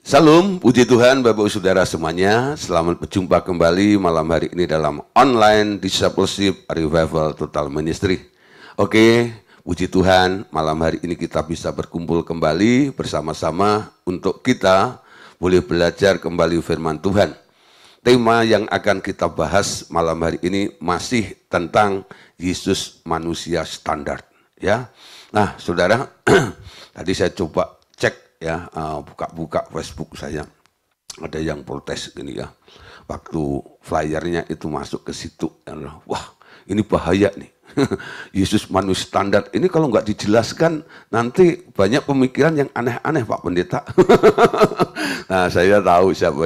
Salam, puji Tuhan Bapak Saudara semuanya. Selamat berjumpa kembali malam hari ini dalam online discipleship revival total ministry. Oke, puji Tuhan malam hari ini kita bisa berkumpul kembali bersama-sama untuk kita boleh belajar kembali firman Tuhan. Tema yang akan kita bahas malam hari ini masih tentang Yesus manusia standar, ya. Nah, Saudara, tadi saya coba cek ya, buka-buka Facebook saya, ada yang protes gini ya, waktu flyernya itu masuk ke situ, wah ini bahaya nih, Yesus manusia standar, ini kalau nggak dijelaskan nanti banyak pemikiran yang aneh-aneh Pak Pendeta. Nah, saya tahu siapa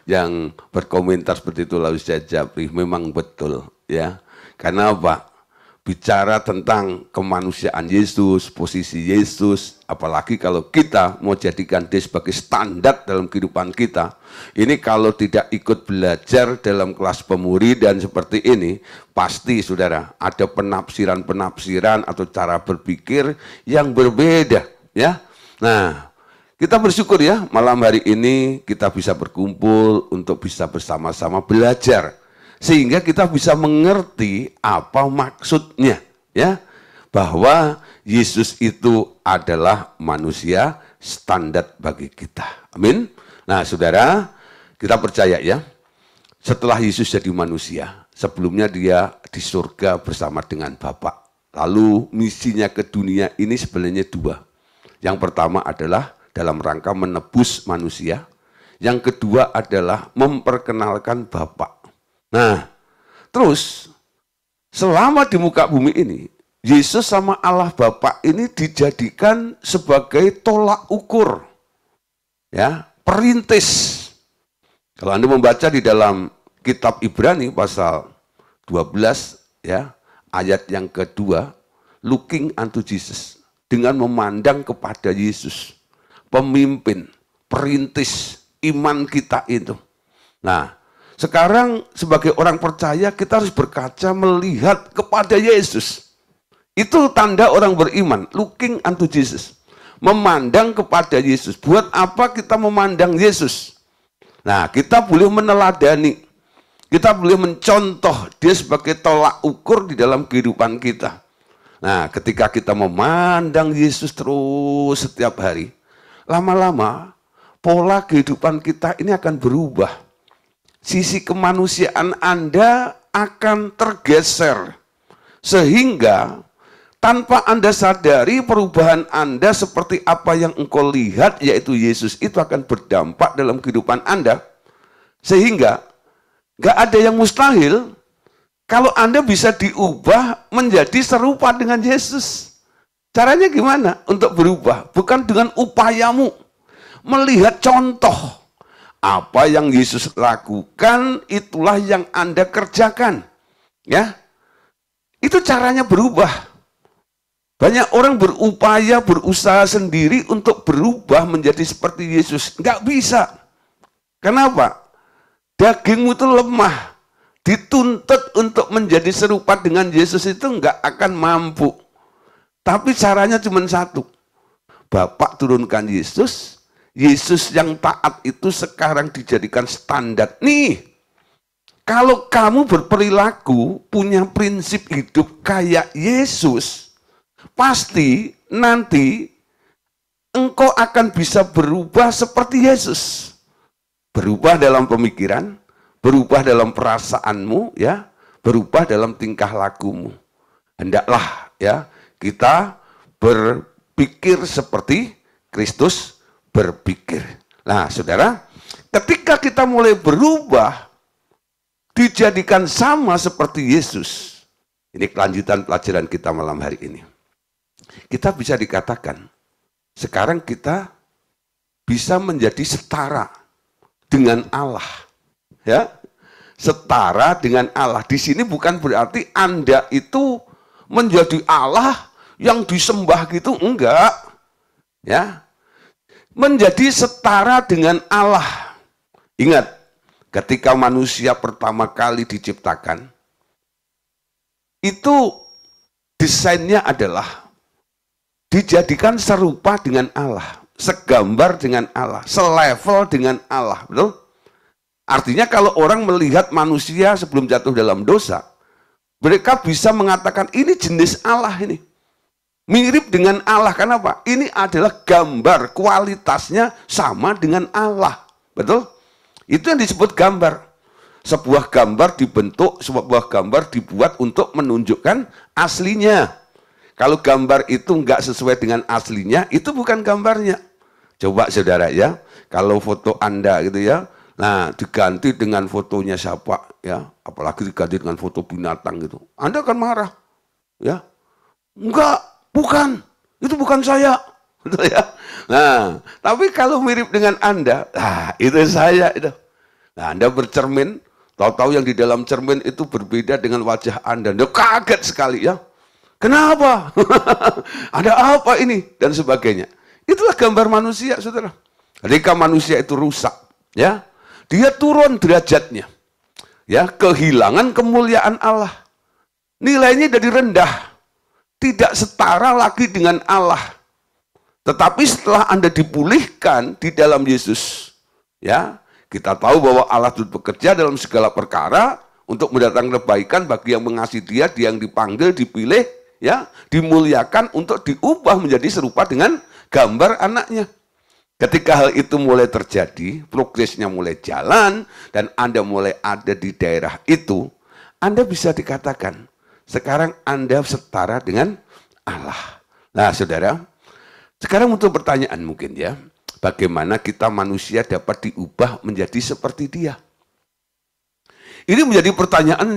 yang berkomentar seperti itu, lalu saya jawab, memang betul ya, karena apa? Bicara tentang kemanusiaan Yesus, posisi Yesus, apalagi kalau kita mau jadikan dia sebagai standar dalam kehidupan kita. Ini kalau tidak ikut belajar dalam kelas pemuridan seperti ini, pasti saudara ada penafsiran-penafsiran atau cara berpikir yang berbeda, ya. Nah, kita bersyukur ya malam hari ini kita bisa berkumpul untuk bisa bersama-sama belajar. Sehingga kita bisa mengerti apa maksudnya, ya, bahwa Yesus itu adalah manusia standar bagi kita. Amin. Nah, saudara, kita percaya ya, setelah Yesus jadi manusia, sebelumnya dia di surga bersama dengan Bapa. Lalu misinya ke dunia ini sebenarnya dua. Yang pertama adalah dalam rangka menebus manusia. Yang kedua adalah memperkenalkan Bapa. Nah, terus selama di muka bumi ini, Yesus sama Allah Bapa ini dijadikan sebagai tolak ukur, ya, perintis. Kalau Anda membaca di dalam kitab Ibrani pasal 12, ya, ayat yang kedua, looking unto Jesus, dengan memandang kepada Yesus, pemimpin, perintis iman kita itu. Nah, sekarang sebagai orang percaya kita harus berkaca melihat kepada Yesus. Itu tanda orang beriman, looking unto Jesus. Memandang kepada Yesus. Buat apa kita memandang Yesus? Nah, kita boleh meneladani. Kita boleh mencontoh dia sebagai tolak ukur di dalam kehidupan kita. Nah, ketika kita memandang Yesus terus setiap hari, lama-lama pola kehidupan kita ini akan berubah. Sisi kemanusiaan Anda akan tergeser. Sehingga tanpa Anda sadari perubahan Anda seperti apa yang engkau lihat, yaitu Yesus, itu akan berdampak dalam kehidupan Anda. Sehingga gak ada yang mustahil kalau Anda bisa diubah menjadi serupa dengan Yesus. Caranya gimana untuk berubah? Bukan dengan upayamu. Melihat contoh. Apa yang Yesus lakukan, itulah yang Anda kerjakan. Ya, itu caranya berubah. Banyak orang berupaya, berusaha sendiri untuk berubah menjadi seperti Yesus. Nggak bisa. Kenapa? Dagingmu itu lemah. Dituntut untuk menjadi serupa dengan Yesus itu nggak akan mampu. Tapi caranya cuma satu. Bapak turunkan Yesus. Yesus yang taat itu sekarang dijadikan standar. Nih, kalau kamu berperilaku, punya prinsip hidup kayak Yesus, pasti nanti engkau akan bisa berubah seperti Yesus. Berubah dalam pemikiran, berubah dalam perasaanmu, ya, berubah dalam tingkah lakumu. Hendaklah ya kita berpikir seperti Kristus berpikir. Nah, saudara, ketika kita mulai berubah, dijadikan sama seperti Yesus. Ini kelanjutan pelajaran kita malam hari ini. Kita bisa dikatakan, sekarang kita bisa menjadi setara dengan Allah. Ya, setara dengan Allah. Di sini bukan berarti Anda itu menjadi Allah yang disembah gitu, enggak. Ya, menjadi setara dengan Allah. Ingat, ketika manusia pertama kali diciptakan, itu desainnya adalah dijadikan serupa dengan Allah. segambar dengan Allah, selevel dengan Allah, betul? Artinya kalau orang melihat manusia sebelum jatuh dalam dosa, mereka bisa mengatakan ini jenis Allah ini. Mirip dengan Allah, kenapa? Ini adalah gambar, kualitasnya sama dengan Allah. Betul? Itu yang disebut gambar. Sebuah gambar dibentuk, sebuah gambar dibuat untuk menunjukkan aslinya. Kalau gambar itu nggak sesuai dengan aslinya, itu bukan gambarnya. Coba saudara ya, kalau foto Anda gitu ya, nah diganti dengan fotonya siapa ya, apalagi diganti dengan foto binatang gitu, Anda akan marah, ya? Enggak. Bukan, itu bukan saya. Betul ya? Nah, tapi kalau mirip dengan Anda, nah itu saya itu. Nah, Anda bercermin, tahu-tahu yang di dalam cermin itu berbeda dengan wajah Anda. Anda kaget sekali ya. Kenapa? Ada apa ini? Dan sebagainya. Itulah gambar manusia, saudara. Ketika manusia itu rusak, ya, dia turun derajatnya. Ya, kehilangan kemuliaan Allah. Nilainya jadi rendah. Tidak setara lagi dengan Allah. Tetapi setelah Anda dipulihkan di dalam Yesus, ya, kita tahu bahwa Allah itu bekerja dalam segala perkara untuk mendatangkan kebaikan bagi yang mengasihi Dia, Dia yang dipanggil, dipilih, ya, dimuliakan untuk diubah menjadi serupa dengan gambar anaknya. Ketika hal itu mulai terjadi, progresnya mulai jalan, dan Anda mulai ada di daerah itu, Anda bisa dikatakan, sekarang Anda setara dengan Allah. Nah, saudara, sekarang untuk pertanyaan mungkin ya, bagaimana kita manusia dapat diubah menjadi seperti Dia? Ini menjadi pertanyaan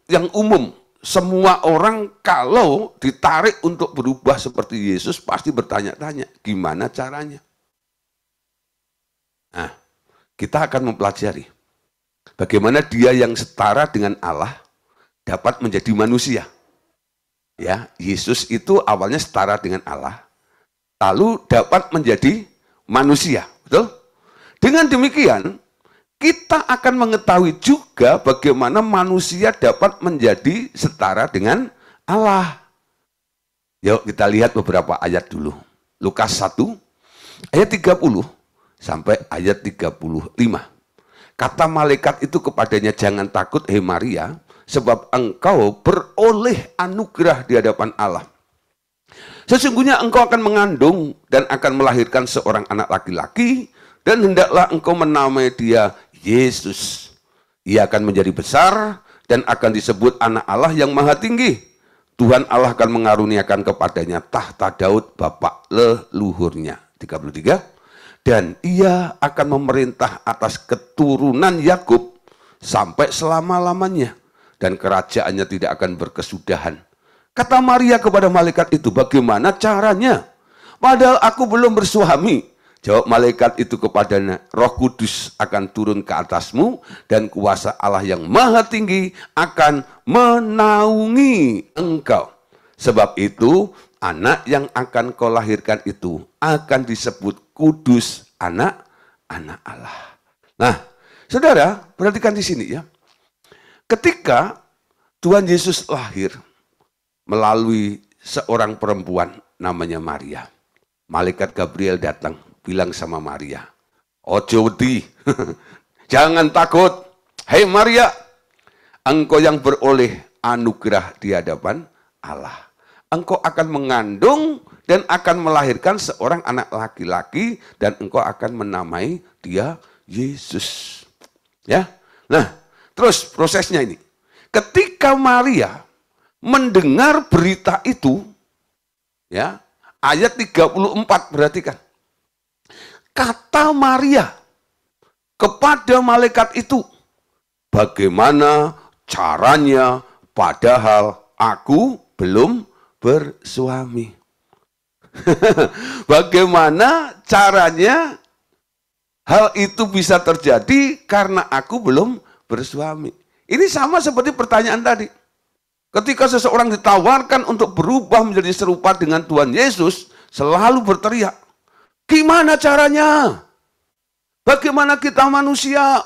yang umum. Semua orang kalau ditarik untuk berubah seperti Yesus pasti bertanya-tanya, gimana caranya? Nah, kita akan mempelajari bagaimana Dia yang setara dengan Allah dapat menjadi manusia. Ya, Yesus itu awalnya setara dengan Allah, lalu dapat menjadi manusia, betul? Dengan demikian, kita akan mengetahui juga bagaimana manusia dapat menjadi setara dengan Allah. Yuk kita lihat beberapa ayat dulu. Lukas 1 ayat 30 sampai ayat 35. Kata malaikat itu kepadanya, jangan takut hei Maria, sebab engkau beroleh anugerah di hadapan Allah. Sesungguhnya engkau akan mengandung dan akan melahirkan seorang anak laki-laki, dan hendaklah engkau menamai dia Yesus. Ia akan menjadi besar dan akan disebut anak Allah yang maha tinggi. Tuhan Allah akan mengaruniakan kepadanya tahta Daud bapak leluhurnya. 33. Dan ia akan memerintah atas keturunan Yakub sampai selama-lamanya, dan kerajaannya tidak akan berkesudahan. Kata Maria kepada malaikat itu, bagaimana caranya? Padahal aku belum bersuami. Jawab malaikat itu kepadanya, Roh Kudus akan turun ke atasmu, dan kuasa Allah yang maha tinggi akan menaungi engkau. Sebab itu, anak yang akan kau lahirkan itu akan disebut kudus, anak Allah. Nah, saudara, perhatikan di sini ya. Ketika Tuhan Yesus lahir melalui seorang perempuan namanya Maria, malaikat Gabriel datang bilang sama Maria, ojo wedi, jangan takut, hei Maria, engkau yang beroleh anugerah di hadapan Allah. Engkau akan mengandung dan akan melahirkan seorang anak laki-laki, dan engkau akan menamai dia Yesus. Ya, nah. Terus prosesnya ini, ketika Maria mendengar berita itu, ya, ayat 34 perhatikan. Kata Maria kepada malaikat itu, bagaimana caranya padahal aku belum bersuami. Bagaimana caranya hal itu bisa terjadi karena aku belum bersuami. Ini sama seperti pertanyaan tadi. Ketika seseorang ditawarkan untuk berubah menjadi serupa dengan Tuhan Yesus, selalu berteriak, gimana caranya? Bagaimana kita manusia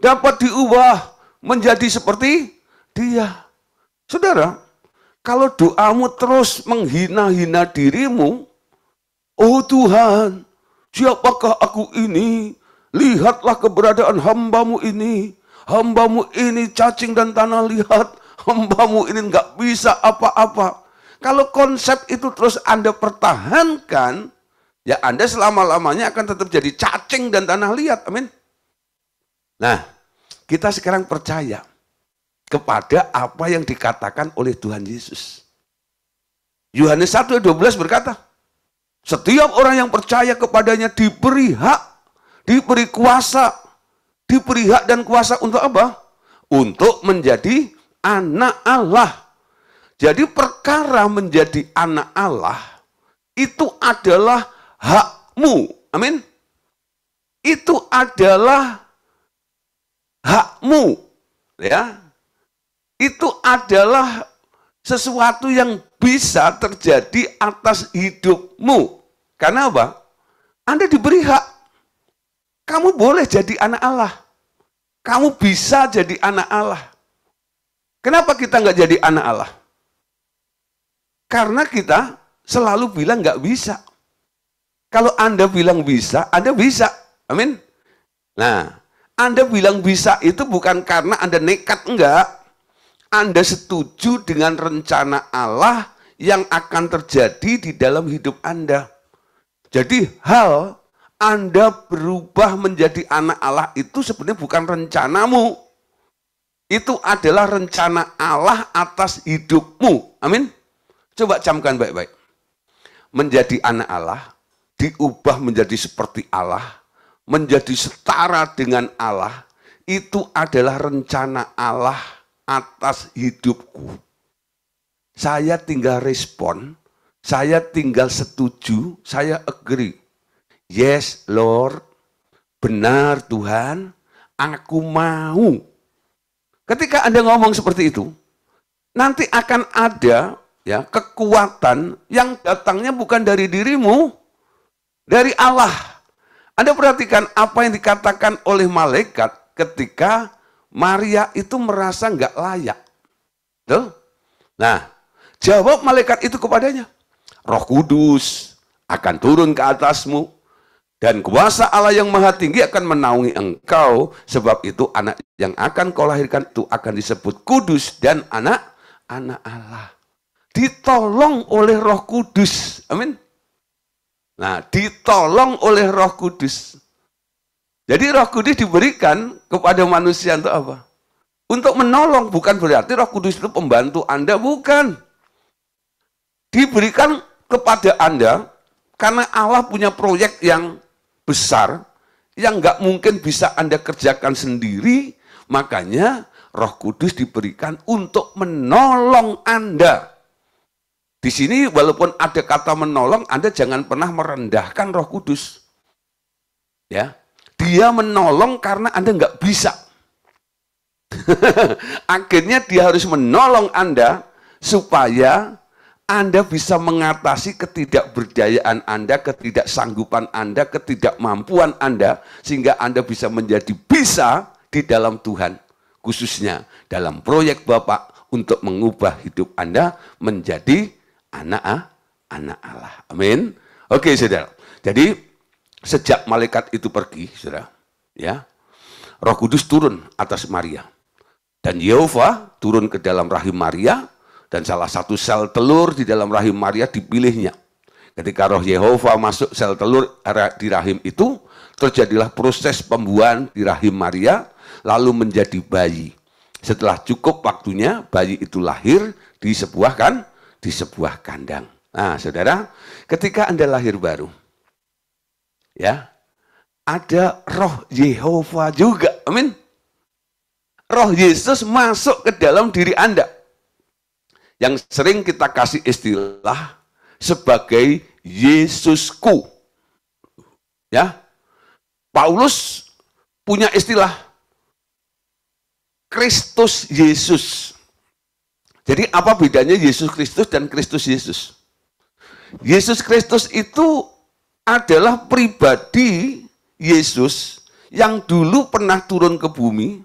dapat diubah menjadi seperti Dia? Saudara, kalau doamu terus menghina-hina dirimu, oh Tuhan, siapakah aku ini? Lihatlah keberadaan hambamu ini. Hambamu ini cacing dan tanah liat. Hambamu ini nggak bisa apa-apa. Kalau konsep itu terus Anda pertahankan, ya Anda selama-lamanya akan tetap jadi cacing dan tanah liat. Amin. Nah, kita sekarang percaya kepada apa yang dikatakan oleh Tuhan Yesus. Yohanes 1:12 berkata, setiap orang yang percaya kepadanya diberi hak, diberi kuasa, diberi hak dan kuasa untuk apa? Untuk menjadi anak Allah. Jadi perkara menjadi anak Allah itu adalah hakmu. Amin. Itu adalah hakmu. Ya. Itu adalah sesuatu yang bisa terjadi atas hidupmu. Karena apa? Anda diberi hak. Kamu boleh jadi anak Allah. Kamu bisa jadi anak Allah. Kenapa kita nggak jadi anak Allah? Karena kita selalu bilang nggak bisa. Kalau Anda bilang bisa, Anda bisa. Amin. Nah, Anda bilang bisa itu bukan karena Anda nekat, enggak. Anda setuju dengan rencana Allah yang akan terjadi di dalam hidup Anda. Jadi hal Anda berubah menjadi anak Allah itu sebenarnya bukan rencanamu. Itu adalah rencana Allah atas hidupmu. Amin. Coba camkan baik-baik. Menjadi anak Allah, diubah menjadi seperti Allah, menjadi setara dengan Allah, itu adalah rencana Allah atas hidupku. Saya tinggal respon, saya tinggal setuju, saya agree. Yes, Lord, benar Tuhan, aku mau. Ketika Anda ngomong seperti itu, nanti akan ada ya kekuatan yang datangnya bukan dari dirimu, dari Allah. Anda perhatikan apa yang dikatakan oleh malaikat ketika Maria itu merasa nggak layak. Betul? Nah, jawab malaikat itu kepadanya. Roh Kudus akan turun ke atasmu dan kuasa Allah yang Maha Tinggi akan menaungi engkau. Sebab itu anak yang akan kau lahirkan itu akan disebut kudus dan anak Allah. Ditolong oleh Roh Kudus. Amin. Nah, ditolong oleh Roh Kudus. Jadi Roh Kudus diberikan kepada manusia untuk apa? Untuk menolong, bukan berarti Roh Kudus itu pembantu Anda, bukan. Diberikan kepada Anda karena Allah punya proyek yang besar, yang nggak mungkin bisa Anda kerjakan sendiri, makanya Roh Kudus diberikan untuk menolong Anda. Di sini walaupun ada kata menolong, Anda jangan pernah merendahkan Roh Kudus. Ya. Dia menolong karena Anda nggak bisa. Akhirnya dia harus menolong Anda supaya Anda bisa mengatasi ketidakberdayaan Anda, ketidaksanggupan Anda, ketidakmampuan Anda, sehingga Anda bisa menjadi bisa di dalam Tuhan. Khususnya dalam proyek Bapak untuk mengubah hidup Anda menjadi anak Allah. Amin. Oke, saudara. Jadi sejak malaikat itu pergi, saudara, ya, Roh Kudus turun atas Maria. Dan Yehova turun ke dalam rahim Maria, dan salah satu sel telur di dalam rahim Maria dipilihnya. Ketika roh Yehova masuk sel telur di rahim itu, terjadilah proses pembuahan di rahim Maria, lalu menjadi bayi. Setelah cukup waktunya, bayi itu lahir di sebuah kandang. Nah, saudara, ketika Anda lahir baru, ya, ada roh Yehova juga, amin. Roh Yesus masuk ke dalam diri Anda. Yang sering kita kasih istilah sebagai Yesusku. Ya. Paulus punya istilah Kristus Yesus. Jadi apa bedanya Yesus Kristus dan Kristus Yesus? Yesus Kristus itu adalah pribadi Yesus yang dulu pernah turun ke bumi,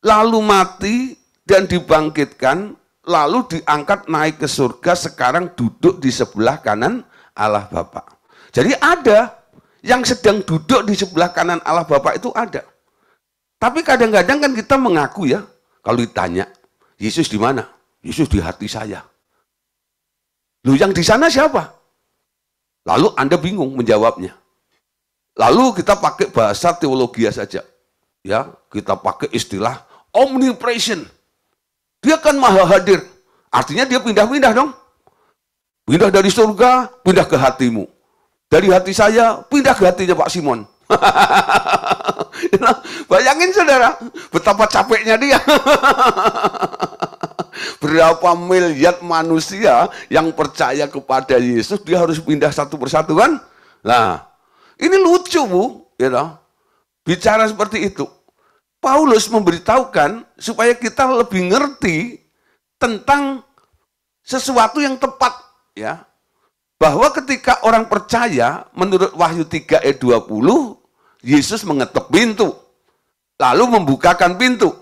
lalu mati dan dibangkitkan, lalu diangkat naik ke surga, sekarang duduk di sebelah kanan Allah Bapa. Jadi ada yang sedang duduk di sebelah kanan Allah Bapa itu ada. Tapi kadang-kadang kan kita mengaku ya, kalau ditanya, Yesus di mana? Yesus di hati saya. Loh, yang di sana siapa? Lalu Anda bingung menjawabnya. Lalu kita pakai bahasa teologi saja. Ya, kita pakai istilah omnipresent. Dia kan maha hadir. Artinya dia pindah-pindah dong. Pindah dari surga, pindah ke hatimu. Dari hati saya, pindah ke hatinya Pak Simon. Bayangin saudara, betapa capeknya dia. Berapa miliar manusia yang percaya kepada Yesus, dia harus pindah satu persatu kan? Nah, ini lucu Bu, ya you bicara seperti itu. Paulus memberitahukan supaya kita lebih ngerti tentang sesuatu yang tepat, ya. Bahwa ketika orang percaya, menurut Wahyu 3 ayat 20, Yesus mengetuk pintu, lalu membukakan pintu,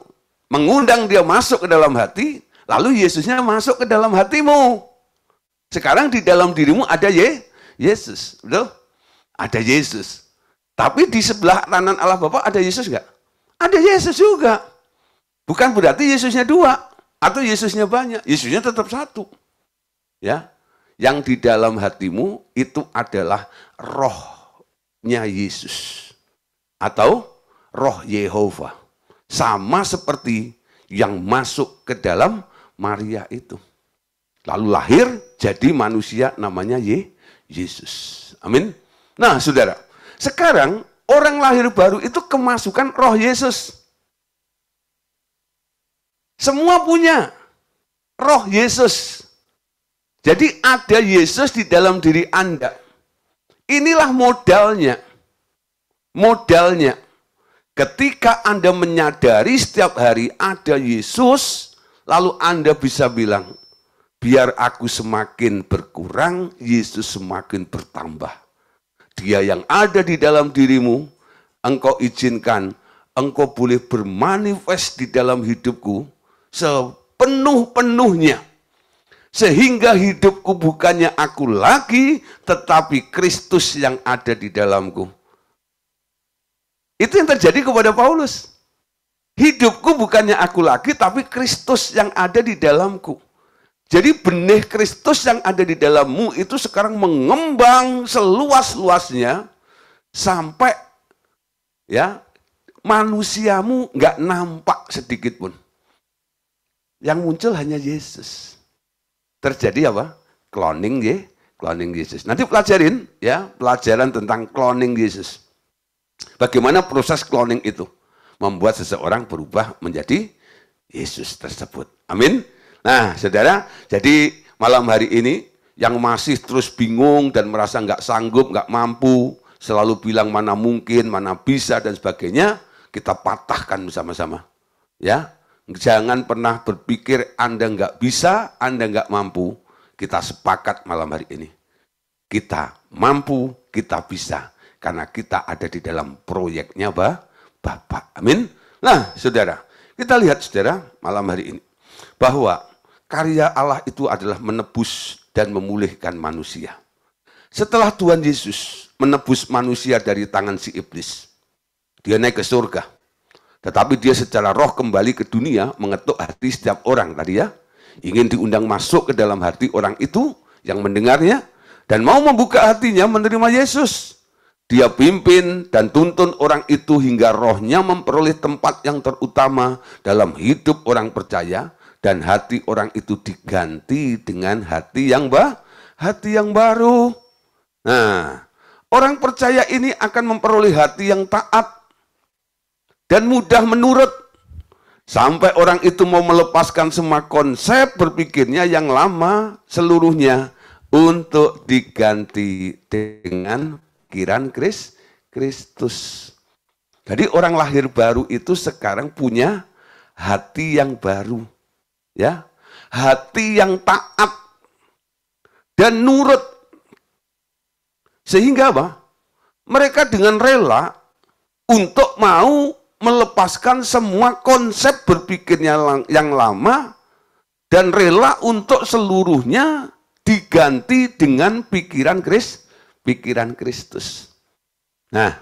mengundang dia masuk ke dalam hati, lalu Yesusnya masuk ke dalam hatimu. Sekarang di dalam dirimu ada Yesus, betul? Ada Yesus. Tapi di sebelah kanan Allah Bapa ada Yesus enggak? Ada Yesus juga. Bukan berarti Yesusnya dua atau Yesusnya banyak. Yesusnya tetap satu. Ya. Yang di dalam hatimu itu adalah rohnya Yesus. Atau roh Yehova. Sama seperti yang masuk ke dalam Maria itu. Lalu lahir jadi manusia namanya Yesus. Amin. Nah saudara, sekarang orang lahir baru itu kemasukan roh Yesus. Semua punya roh Yesus. Jadi ada Yesus di dalam diri Anda. Inilah modalnya. Modalnya. Ketika Anda menyadari setiap hari ada Yesus, lalu Anda bisa bilang, biar aku semakin berkurang, Yesus semakin bertambah. Dia yang ada di dalam dirimu, engkau izinkan, engkau boleh bermanifest di dalam hidupku sepenuh-penuhnya. Sehingga hidupku bukannya aku lagi, tetapi Kristus yang ada di dalamku. Itu yang terjadi kepada Paulus. Hidupku bukannya aku lagi, tapi Kristus yang ada di dalamku. Jadi benih Kristus yang ada di dalammu itu sekarang mengembang seluas-luasnya sampai ya manusiamu nggak nampak sedikit pun. Yang muncul hanya Yesus. Terjadi apa? Cloning Yesus. Nanti pelajarin ya, pelajaran tentang cloning Yesus. Bagaimana proses cloning itu membuat seseorang berubah menjadi Yesus tersebut. Amin. Nah, saudara, jadi malam hari ini yang masih terus bingung dan merasa nggak sanggup, nggak mampu, selalu bilang mana mungkin, mana bisa dan sebagainya, kita patahkan bersama-sama. Ya. Jangan pernah berpikir Anda nggak bisa, Anda nggak mampu. Kita sepakat malam hari ini. Kita mampu, kita bisa. Karena kita ada di dalam proyeknya Bapak. Amin. Nah, saudara, kita lihat saudara malam hari ini. Bahwa karya Allah itu adalah menebus dan memulihkan manusia. Setelah Tuhan Yesus menebus manusia dari tangan si iblis, dia naik ke surga. Tetapi dia secara roh kembali ke dunia, mengetuk hati setiap orang tadi ya. Ingin diundang masuk ke dalam hati orang itu yang mendengarnya. Dan mau membuka hatinya menerima Yesus. Dia pimpin dan tuntun orang itu hingga rohnya memperoleh tempat yang terutama dalam hidup orang percaya. Dan hati orang itu diganti dengan hati yang baru. Nah, orang percaya ini akan memperoleh hati yang taat. Dan mudah menurut, sampai orang itu mau melepaskan semua konsep berpikirnya yang lama seluruhnya untuk diganti dengan pikiran Kristus. Jadi orang lahir baru itu sekarang punya hati yang baru, ya, hati yang taat dan nurut, sehingga apa? Mereka dengan rela untuk mau melepaskan semua konsep berpikirnya yang lama dan rela untuk seluruhnya diganti dengan pikiran Kristus. Nah,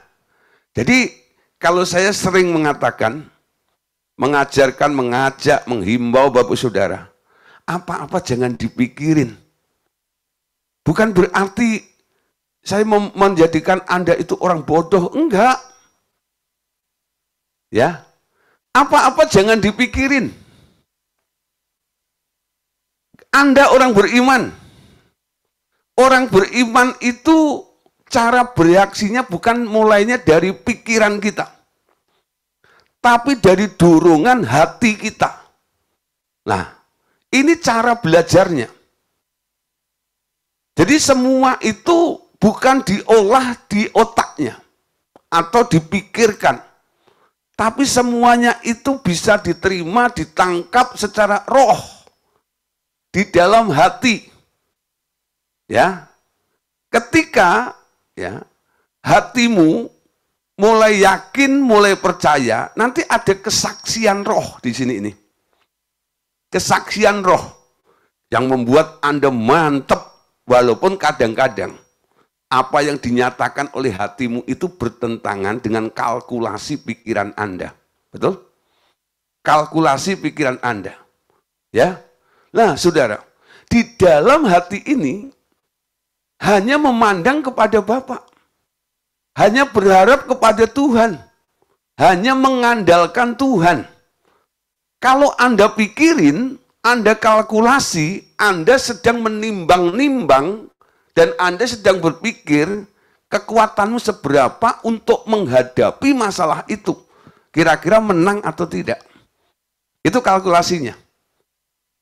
jadi kalau saya sering mengatakan, mengajarkan, mengajak, menghimbau Bapak Saudara, apa-apa jangan dipikirin. Bukan berarti saya menjadikan Anda itu orang bodoh, enggak. Ya, apa-apa jangan dipikirin. Anda orang beriman. Orang beriman itu cara bereaksinya bukan mulainya dari pikiran kita, tapi dari dorongan hati kita. Nah, ini cara belajarnya. Jadi semua itu bukan diolah di otaknya atau dipikirkan, tapi semuanya itu bisa diterima, ditangkap secara roh di dalam hati. Ya, ketika ya hatimu mulai yakin, mulai percaya, nanti ada kesaksian roh di sini ini. Kesaksian roh yang membuat Anda mantap, walaupun kadang-kadang apa yang dinyatakan oleh hatimu itu bertentangan dengan kalkulasi pikiran Anda. Betul? Kalkulasi pikiran Anda. Ya. Nah, Saudara, di dalam hati ini hanya memandang kepada Bapa, hanya berharap kepada Tuhan, hanya mengandalkan Tuhan. Kalau Anda pikirin, Anda kalkulasi, Anda sedang menimbang-nimbang, dan Anda sedang berpikir kekuatanmu seberapa untuk menghadapi masalah itu. Kira-kira menang atau tidak. Itu kalkulasinya.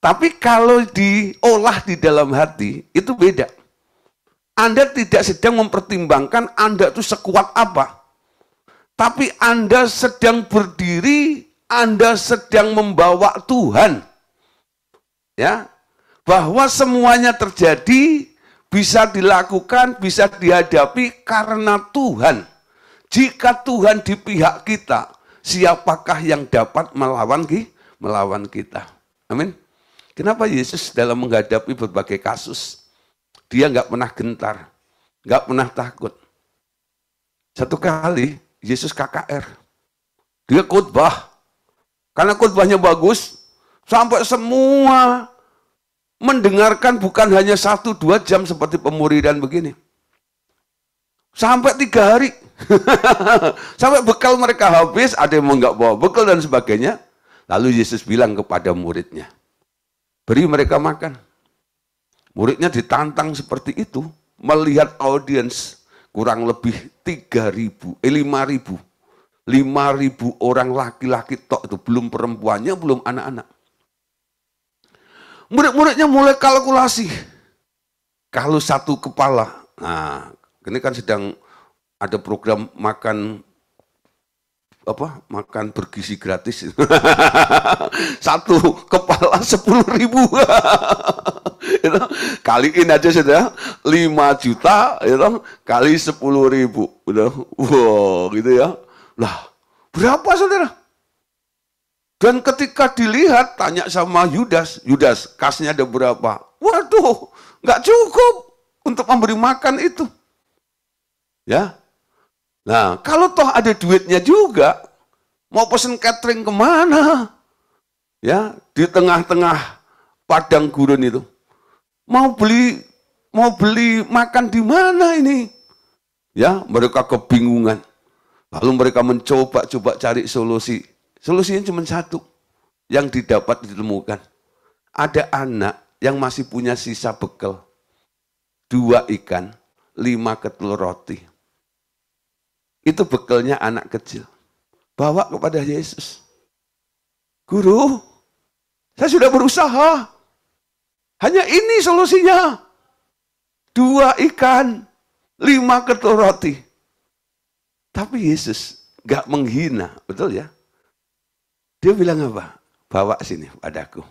Tapi kalau diolah di dalam hati, itu beda. Anda tidak sedang mempertimbangkan Anda itu sekuat apa. Tapi Anda sedang berdiri, Anda sedang membawa Tuhan. Ya, bahwa semuanya terjadi, bisa dilakukan, bisa dihadapi karena Tuhan. Jika Tuhan di pihak kita, siapakah yang dapat melawan kita? Amin. Kenapa Yesus dalam menghadapi berbagai kasus, dia nggak pernah gentar, nggak pernah takut. Satu kali Yesus KKR, dia khotbah, karena khotbahnya bagus, sampai semua mendengarkan bukan hanya 1-2 jam seperti pemuridan begini. Sampai 3 hari, sampai bekal mereka habis, ada yang nggak bawa bekal dan sebagainya. Lalu Yesus bilang kepada muridnya, beri mereka makan. Muridnya ditantang seperti itu, melihat audiens kurang lebih 5.000 orang laki-laki tok itu, belum perempuannya, belum anak-anak. Murid-muridnya mulai kalkulasi. Kalau satu kepala, nah ini kan sedang ada program makan bergizi gratis. Satu kepala 10.000. Kaliin aja sudah 5 juta, kali 10.000. Wow, gitu ya. Lah, berapa saudara? Dan ketika dilihat, tanya sama Yudas, kasnya ada berapa? Waduh, nggak cukup untuk memberi makan itu. Ya. Nah, kalau toh ada duitnya juga, mau pesen catering kemana? Ya, di tengah-tengah padang gurun itu. Mau beli makan di mana ini? Ya, mereka kebingungan. Lalu mereka mencoba cari solusi. Solusinya cuma satu yang didapat ditemukan. Ada anak yang masih punya sisa bekal. 2 ikan, 5 ketul roti. Itu bekalnya anak kecil. Bawa kepada Yesus. Guru, saya sudah berusaha. Hanya ini solusinya. 2 ikan, 5 ketul roti. Tapi Yesus gak menghina, betul ya? Dia bilang apa? Bawa sini padaku.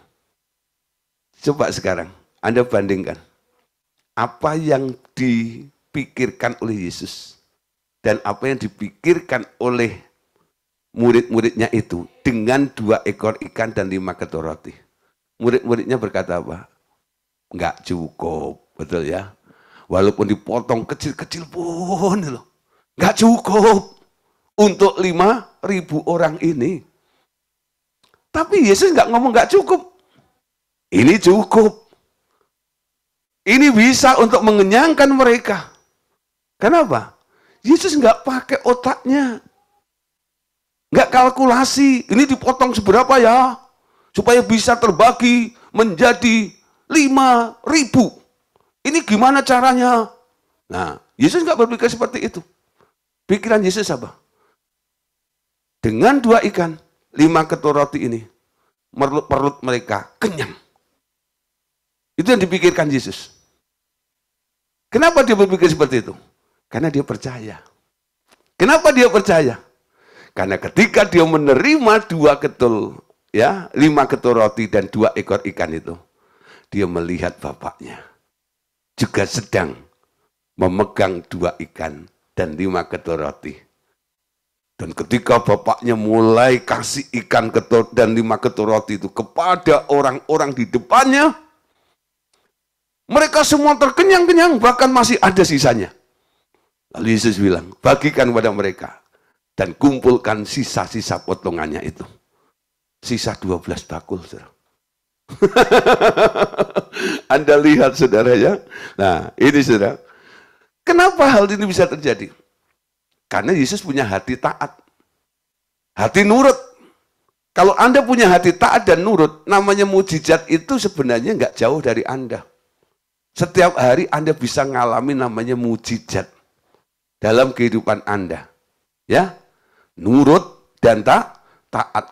Coba sekarang, Anda bandingkan. Apa yang dipikirkan oleh Yesus dan apa yang dipikirkan oleh murid-muridnya itu dengan 2 ekor ikan dan 5 ketul roti. Murid-muridnya berkata apa? Enggak cukup, betul ya? Walaupun dipotong kecil-kecil pun loh, Nggak cukup untuk 5.000 orang ini. Tapi Yesus nggak ngomong nggak cukup. Ini cukup. Ini bisa untuk mengenyangkan mereka. Kenapa? Yesus nggak pakai otaknya. Nggak kalkulasi. Ini dipotong seberapa ya? Supaya bisa terbagi menjadi 5.000. Ini gimana caranya? Nah, Yesus nggak berpikir seperti itu. Pikiran Yesus apa? Dengan 2 ikan, 5 ketur roti ini, perut mereka kenyang. Itu yang dipikirkan Yesus. Kenapa dia berpikir seperti itu? Karena dia percaya. Kenapa dia percaya? Karena ketika dia menerima 2 ketul, ya, 5 ketur roti dan 2 ekor ikan itu, dia melihat bapaknya juga sedang memegang 2 ikan dan 5 ketur roti. Dan ketika bapaknya mulai kasih ikan ketur dan 5 ketur roti itu kepada orang-orang di depannya, mereka semua terkenyang-kenyang, bahkan masih ada sisanya. Lalu Yesus bilang, bagikan kepada mereka dan kumpulkan sisa-sisa potongannya itu. Sisa 12 bakul, saudara. Anda lihat, saudara, ya. Nah, ini, saudara. Kenapa hal ini bisa terjadi? Karena Yesus punya hati taat. Hati nurut. Kalau Anda punya hati taat dan nurut, namanya mujizat itu sebenarnya nggak jauh dari Anda. Setiap hari Anda bisa ngalami namanya mujizat dalam kehidupan Anda. Ya, nurut dan taat.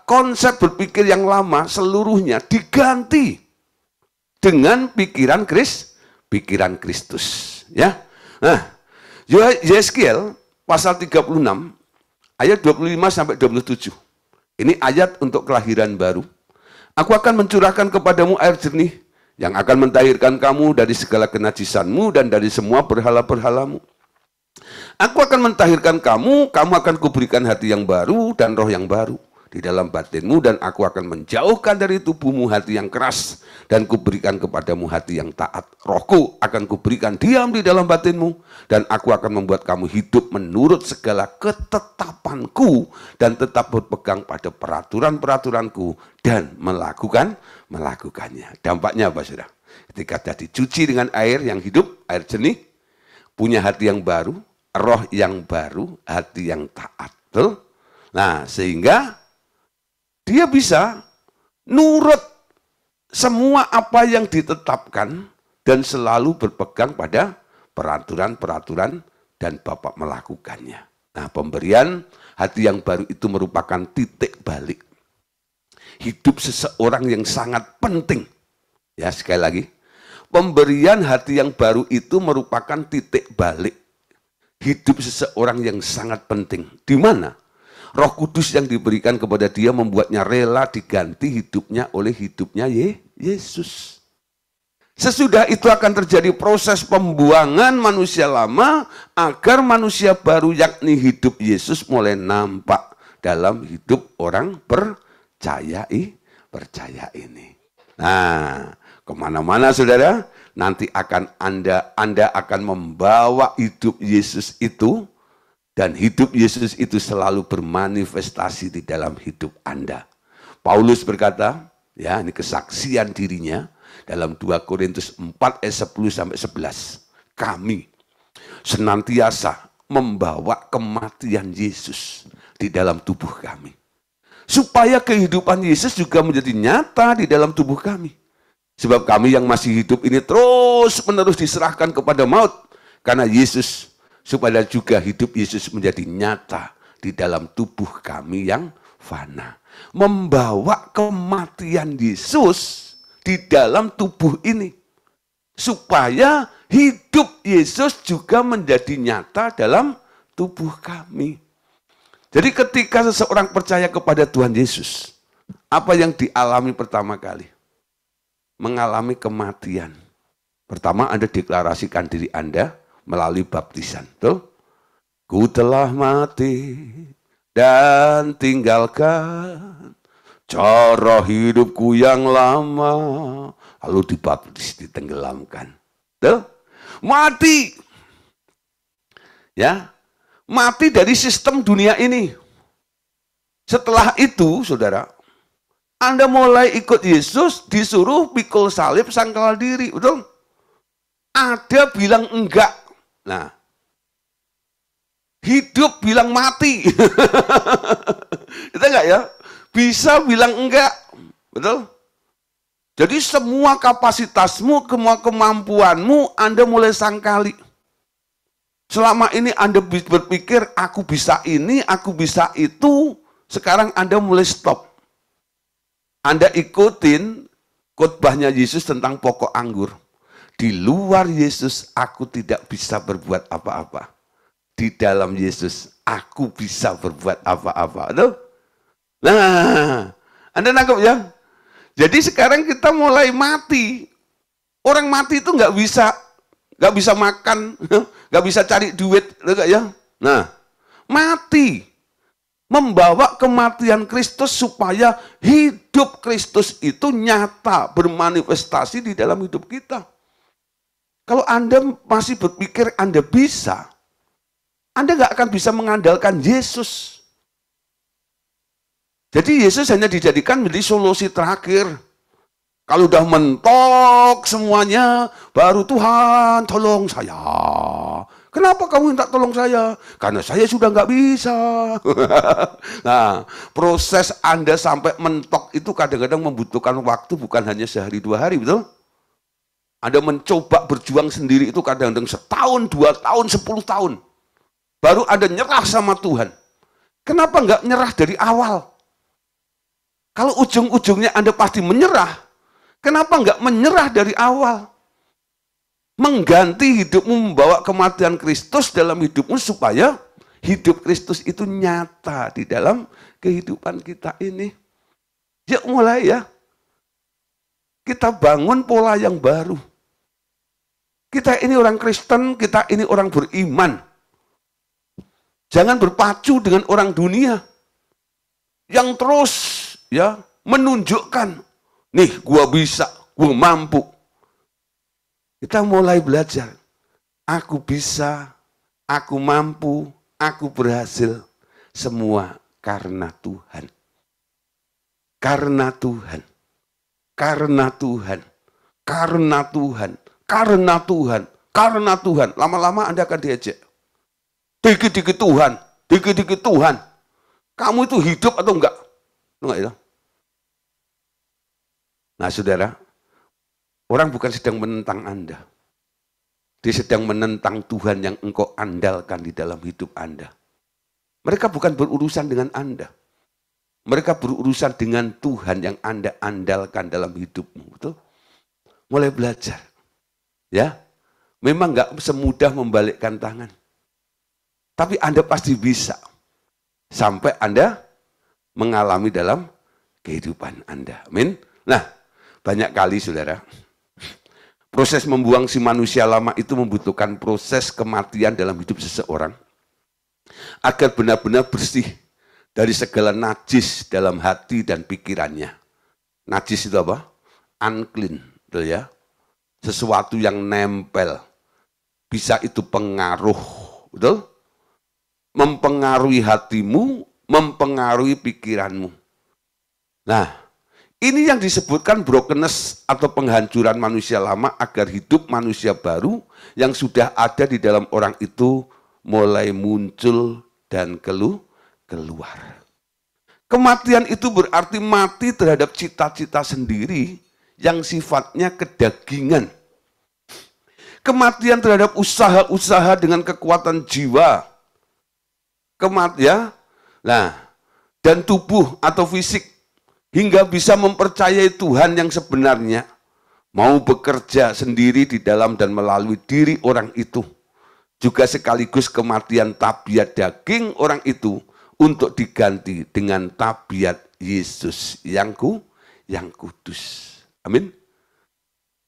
Konsep berpikir yang lama seluruhnya diganti dengan pikiran Kristus. Ya, nah, Yeskiel pasal 36 ayat 25 sampai 27. Ini ayat untuk kelahiran baru. Aku akan mencurahkan kepadamu air jernih yang akan mentahirkan kamu dari segala kenajisanmu dan dari semua berhala-berhalamu. Aku akan mentahirkan kamu, kamu akan kuberikan hati yang baru dan roh yang baru di dalam batinmu, dan aku akan menjauhkan dari tubuhmu hati yang keras dan kuberikan kepadamu hati yang taat. Rohku akan kuberikan diam di dalam batinmu, dan aku akan membuat kamu hidup menurut segala ketetapanku dan tetap berpegang pada peraturan-peraturanku dan melakukannya. Dampaknya apa, saudara? Ketika dicuci dengan air yang hidup, air jernih, punya hati yang baru, roh yang baru, hati yang taat. Betul? Nah, sehingga dia bisa nurut semua apa yang ditetapkan dan selalu berpegang pada peraturan-peraturan dan Bapak melakukannya. Nah, pemberian hati yang baru itu merupakan titik balik hidup seseorang yang sangat penting. Ya, sekali lagi, pemberian hati yang baru itu merupakan titik balik hidup seseorang yang sangat penting. Di mana Roh Kudus yang diberikan kepada dia membuatnya rela diganti hidupnya oleh hidupnya Yesus. Sesudah itu akan terjadi proses pembuangan manusia lama agar manusia baru yakni hidup Yesus mulai nampak dalam hidup orang percaya ini. Nah, kemana-mana, saudara, nanti akan Anda akan membawa hidup Yesus itu. Dan hidup Yesus itu selalu bermanifestasi di dalam hidup Anda. Paulus berkata, ya, ini kesaksian dirinya dalam 2 Korintus 4 ayat 10 sampai 11. Kami senantiasa membawa kematian Yesus di dalam tubuh kami, supaya kehidupan Yesus juga menjadi nyata di dalam tubuh kami. Sebab kami yang masih hidup ini terus-menerus diserahkan kepada maut karena Yesus, supaya juga hidup Yesus menjadi nyata di dalam tubuh kami yang fana. Membawa kematian Yesus di dalam tubuh ini, supaya hidup Yesus juga menjadi nyata dalam tubuh kami. Jadi ketika seseorang percaya kepada Tuhan Yesus, apa yang dialami pertama kali? Mengalami kematian. Pertama, Anda deklarasikan diri Anda melalui baptisan. Betul? Ku telah mati dan tinggalkan cara hidupku yang lama. Lalu dibaptis, ditenggelamkan. Betul? Mati. Ya. Mati dari sistem dunia ini. Setelah itu, saudara, Anda mulai ikut Yesus, disuruh pikul salib, sangkal diri, betul? Ada bilang enggak. Nah, hidup bilang mati. Itu enggak ya? Bisa bilang enggak, betul? Jadi semua kapasitasmu, semua kemampuanmu, Anda mulai sangkali. Selama ini Anda berpikir, aku bisa ini, aku bisa itu, sekarang Anda mulai stop. Anda ikutin khotbahnya Yesus tentang pokok anggur. Di luar Yesus, aku tidak bisa berbuat apa-apa. Di dalam Yesus, aku bisa berbuat apa-apa. Nah, Anda nangkep ya? Jadi sekarang kita mulai mati. Orang mati itu nggak bisa makan, nggak bisa cari duit, enggak ya? Nah, mati membawa kematian Kristus supaya hidup Kristus itu nyata, bermanifestasi di dalam hidup kita. Kalau Anda masih berpikir Anda bisa, Anda nggak akan bisa mengandalkan Yesus. Jadi Yesus hanya dijadikan menjadi solusi terakhir. Kalau udah mentok semuanya, baru Tuhan tolong saya. Kenapa kamu minta tolong saya? Karena saya sudah nggak bisa. Nah, proses Anda sampai mentok itu kadang-kadang membutuhkan waktu bukan hanya sehari 2 hari, betul? Anda mencoba berjuang sendiri itu kadang-kadang setahun, 2 tahun, 10 tahun. Baru Anda nyerah sama Tuhan. Kenapa nggak nyerah dari awal? Kalau ujung-ujungnya Anda pasti menyerah, kenapa nggak menyerah dari awal? Mengganti hidupmu, membawa kematian Kristus dalam hidupmu supaya hidup Kristus itu nyata di dalam kehidupan kita ini. Yuk mulai ya. Kita bangun pola yang baru. Kita ini orang Kristen, kita ini orang beriman. Jangan berpacu dengan orang dunia yang terus ya menunjukkan, nih gua bisa, gua mampu. Kita mulai belajar, aku bisa, aku mampu, aku berhasil, semua karena Tuhan. Karena Tuhan. Karena Tuhan. Karena Tuhan. Karena Tuhan. Karena Tuhan. Lama-lama Anda akan diejek. Dikit-dikit Tuhan. Dikit-dikit Tuhan. Kamu itu hidup atau enggak? Enggak itu. Nah saudara, orang bukan sedang menentang Anda. Dia sedang menentang Tuhan yang engkau andalkan di dalam hidup Anda. Mereka bukan berurusan dengan Anda. Mereka berurusan dengan Tuhan yang Anda andalkan dalam hidupmu. Betul? Mulai belajar. Ya, memang enggak semudah membalikkan tangan. Tapi Anda pasti bisa. Sampai Anda mengalami dalam kehidupan Anda. Amin. Nah, banyak kali saudara, proses membuang si manusia lama itu membutuhkan proses kematian dalam hidup seseorang agar benar-benar bersih dari segala najis dalam hati dan pikirannya. Najis itu apa? Unclean, betul ya? Sesuatu yang nempel. Bisa itu pengaruh, betul? Mempengaruhi hatimu, mempengaruhi pikiranmu. Nah, ini yang disebutkan brokenness atau penghancuran manusia lama agar hidup manusia baru yang sudah ada di dalam orang itu mulai muncul dan keluar. Kematian itu berarti mati terhadap cita-cita sendiri yang sifatnya kedagingan. Kematian terhadap usaha-usaha dengan kekuatan jiwa. Kematian, nah, dan tubuh atau fisik hingga bisa mempercayai Tuhan yang sebenarnya, mau bekerja sendiri di dalam dan melalui diri orang itu. Juga sekaligus kematian tabiat daging orang itu untuk diganti dengan tabiat Yesus yang kudus. Amin.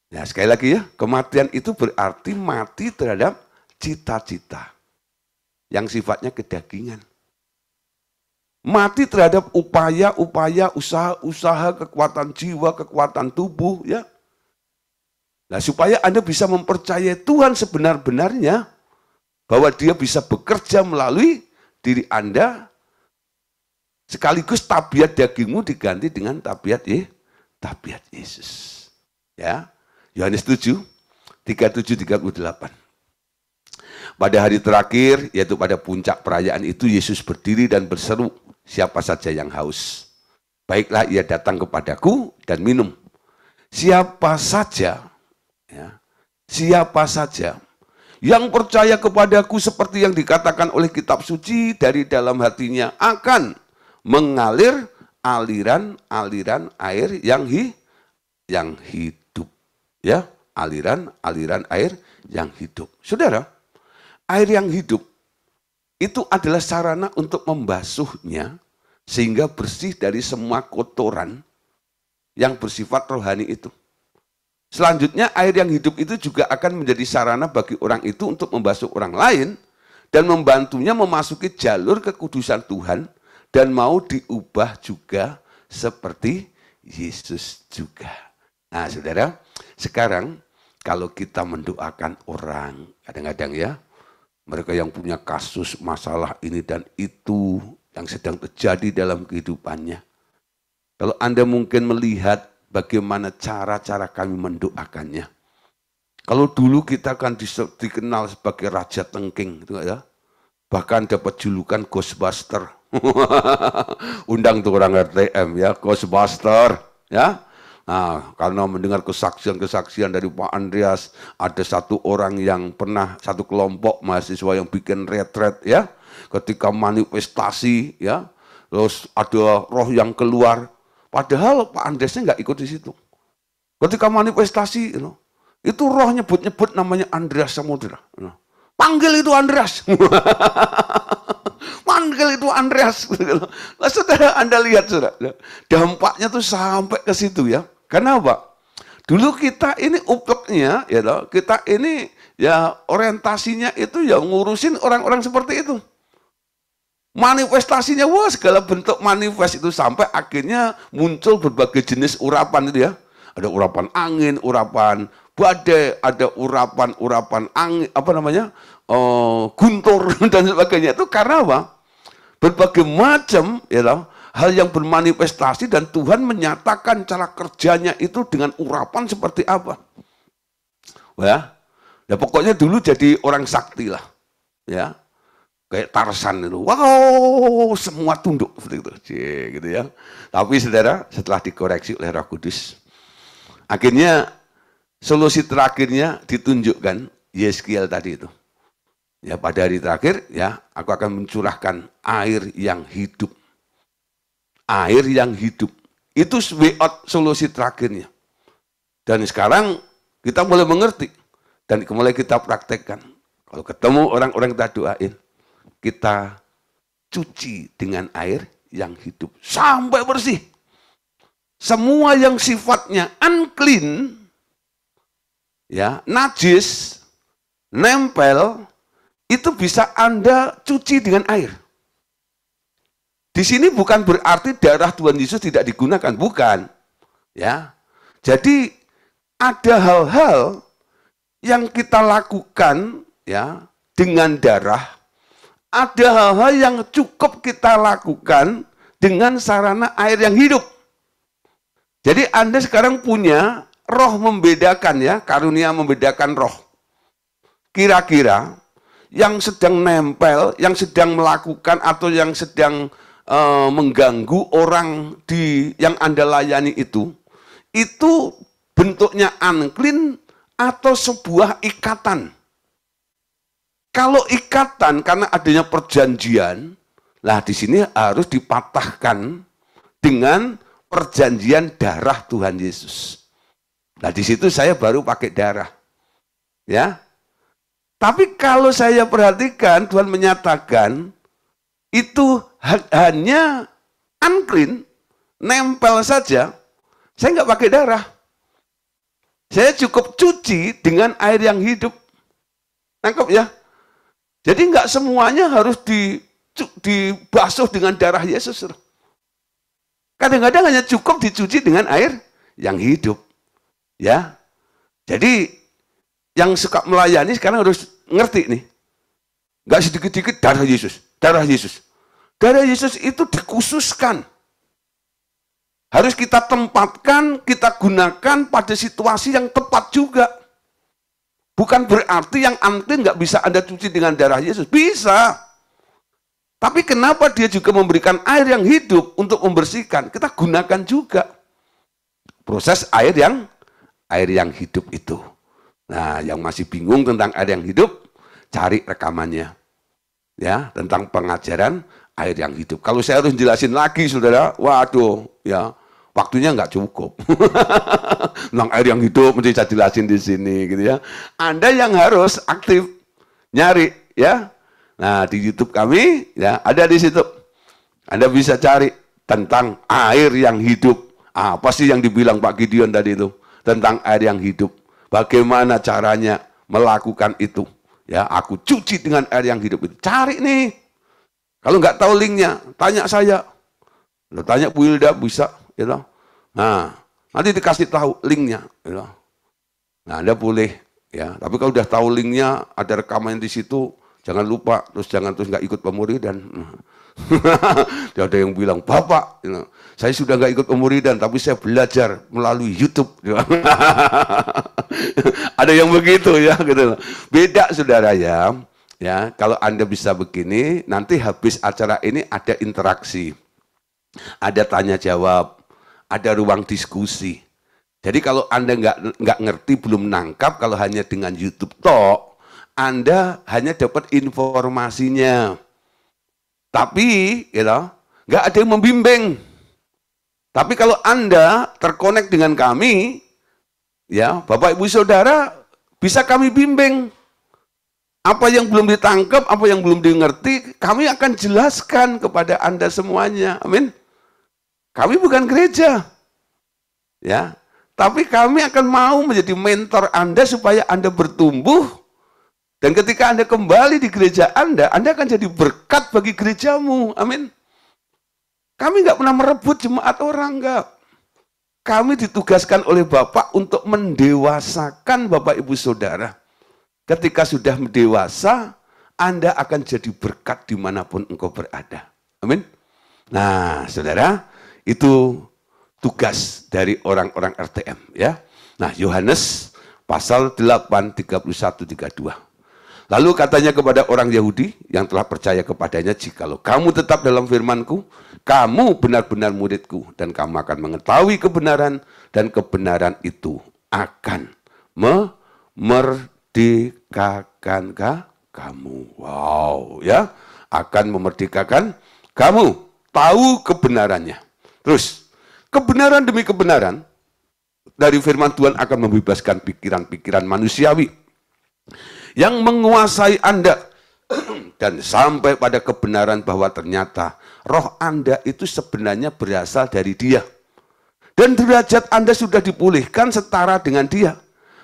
Ya, sekali lagi ya, kematian itu berarti mati terhadap cita-cita yang sifatnya kedagingan. Mati terhadap upaya-upaya, usaha-usaha, kekuatan jiwa, kekuatan tubuh, ya. Nah, supaya Anda bisa mempercayai Tuhan sebenar-benarnya, bahwa dia bisa bekerja melalui diri Anda, sekaligus tabiat dagingmu diganti dengan tabiat Yesus. Ya, Yohanes 7, 37-38. Pada hari terakhir, yaitu pada puncak perayaan itu, Yesus berdiri dan berseru, siapa saja yang haus, baiklah ia datang kepadaku dan minum. Siapa saja, ya, siapa saja yang percaya kepadaku seperti yang dikatakan oleh kitab suci, dari dalam hatinya akan mengalir aliran-aliran air yang hidup. Ya, aliran-aliran air yang hidup. Saudara, air yang hidup itu adalah sarana untuk membasuhnya sehingga bersih dari semua kotoran yang bersifat rohani itu. Selanjutnya, air yang hidup itu juga akan menjadi sarana bagi orang itu untuk membasuh orang lain dan membantunya memasuki jalur kekudusan Tuhan dan mau diubah juga seperti Yesus juga. Nah, saudara, sekarang kalau kita mendoakan orang, kadang-kadang ya, mereka yang punya kasus masalah ini dan itu yang sedang terjadi dalam kehidupannya. Kalau Anda mungkin melihat bagaimana cara-cara kami mendoakannya. Kalau dulu kita kan dikenal sebagai Raja Tengking, ya, bahkan dapat julukan Ghostbuster. Undang tuh orang RTM ya, Ghostbuster, ya. Nah, karena mendengar kesaksian-kesaksian dari Pak Andreas, ada satu orang yang pernah, satu kelompok mahasiswa yang bikin retret ya, ketika manifestasi ya, terus ada roh yang keluar, padahal Pak Andreasnya nggak ikut di situ. Ketika manifestasi, itu roh nyebut-nyebut namanya Andreas Samudra. Panggil itu Andreas. Panggil itu Andreas. Nah, saudara, Anda lihat, saudara, dampaknya tuh sampai ke situ ya. Kenapa? Dulu kita ini upleknya, ya, kita ini ya orientasinya itu ya ngurusin orang-orang seperti itu. Manifestasinya, wah segala bentuk manifest itu sampai akhirnya muncul berbagai jenis urapan itu ya. Ada urapan angin, urapan badai, ada urapan angin, apa namanya, guntur dan sebagainya. Itu karena apa? Berbagai macam ya, hal yang bermanifestasi dan Tuhan menyatakan cara kerjanya itu dengan urapan seperti apa. Ya, pokoknya dulu jadi orang sakti lah. Ya. Kayak Tarsan itu, wow, semua tunduk seperti itu, gitu ya. Tapi saudara, setelah dikoreksi oleh Roh Kudus, akhirnya solusi terakhirnya ditunjukkan Yeskiel tadi itu. Ya, pada hari terakhir ya, aku akan mencurahkan air yang hidup. Air yang hidup. Itu solusi terakhirnya. Dan sekarang kita mulai mengerti dan mulai kita praktekkan. Kalau ketemu orang-orang kita doain, kita cuci dengan air yang hidup sampai bersih. Semua yang sifatnya unclean, ya, najis, nempel, itu bisa Anda cuci dengan air. Di sini bukan berarti darah Tuhan Yesus tidak digunakan, bukan. Ya. Jadi ada hal-hal yang kita lakukan ya dengan darah. Ada hal-hal yang cukup kita lakukan dengan sarana air yang hidup. Jadi Anda sekarang punya roh membedakan ya, karunia membedakan roh. Kira-kira yang sedang nempel, yang sedang melakukan atau yang sedang mengganggu orang yang Anda layani itu bentuknya unclean atau sebuah ikatan. Kalau ikatan karena adanya perjanjian, lah di sini harus dipatahkan dengan perjanjian darah Tuhan Yesus. Nah di situ saya baru pakai darah, ya. Tapi kalau saya perhatikan Tuhan menyatakan itu hanya unclean, nempel saja, saya nggak pakai darah. Saya cukup cuci dengan air yang hidup. Nangkep ya? Jadi nggak semuanya harus dibasuh dengan darah Yesus. Kadang-kadang hanya cukup dicuci dengan air yang hidup. Ya. Jadi yang suka melayani sekarang harus ngerti nih. Nggak sedikit-sedikit darah Yesus, darah Yesus. Darah Yesus itu dikhususkan. Harus kita tempatkan, kita gunakan pada situasi yang tepat juga. Bukan berarti yang anti nggak bisa Anda cuci dengan darah Yesus. Bisa. Tapi kenapa dia juga memberikan air yang hidup untuk membersihkan? Kita gunakan juga. Proses air yang hidup itu. Nah, yang masih bingung tentang air yang hidup, cari rekamannya. Ya, tentang pengajaran air yang hidup. Kalau saya harus jelasin lagi, saudara, waduh, ya, waktunya nggak cukup. Tentang air yang hidup mesti saya jelasin di sini, gitu ya. Anda yang harus aktif nyari, ya. Nah, di YouTube kami, ya, ada di situ. Anda bisa cari tentang air yang hidup. Apa sih yang dibilang Pak Gideon tadi itu? Tentang air yang hidup. Bagaimana caranya melakukan itu? Ya, aku cuci dengan air yang hidup itu. Cari nih. Kalau nggak tahu linknya, tanya saya. Lo tanya Bu Hilda bisa, gitu. Nah, nanti dikasih tahu linknya, gitu. Nah, Anda boleh, ya. Tapi kalau udah tahu linknya, ada rekaman di situ, jangan lupa, jangan nggak ikut pemuridan. Ada yang bilang, Bapak, gitu, saya sudah nggak ikut pemuridan, tapi saya belajar melalui YouTube. Ada yang begitu, ya, gitu. Beda, saudara, ya. Ya, kalau Anda bisa begini, nanti habis acara ini ada interaksi, ada tanya jawab, ada ruang diskusi. Jadi kalau Anda nggak ngerti, belum nangkap, kalau hanya dengan YouTube tok, Anda hanya dapat informasinya, tapi, gitu, nggak ada yang membimbing. Tapi kalau Anda terkonek dengan kami, ya, Bapak Ibu Saudara, bisa kami bimbing. Apa yang belum ditangkap, apa yang belum dimengerti, kami akan jelaskan kepada Anda semuanya. Amin. Kami bukan gereja. Ya. Tapi kami akan mau menjadi mentor Anda supaya Anda bertumbuh. Dan ketika Anda kembali di gereja Anda akan jadi berkat bagi gerejamu. Amin. Kami nggak pernah merebut jemaat orang, enggak. Kami ditugaskan oleh Bapak untuk mendewasakan Bapak Ibu Saudara. Ketika sudah dewasa, Anda akan jadi berkat dimanapun engkau berada. Amin. Nah, saudara, itu tugas dari orang-orang RTM. Ya. Nah, Yohanes pasal 8, 31-32. Lalu katanya kepada orang Yahudi yang telah percaya kepadanya, jikalau kamu tetap dalam firman-Ku, kamu benar-benar murid-Ku, dan kamu akan mengetahui kebenaran, dan kebenaran itu akan memerdekakan kamu. Wow, ya, akan memerdekakan kamu. Tahu kebenarannya. Terus, kebenaran demi kebenaran dari firman Tuhan akan membebaskan pikiran-pikiran manusiawi yang menguasai Anda dan sampai pada kebenaran bahwa ternyata roh Anda itu sebenarnya berasal dari Dia. Dan derajat Anda sudah dipulihkan setara dengan Dia.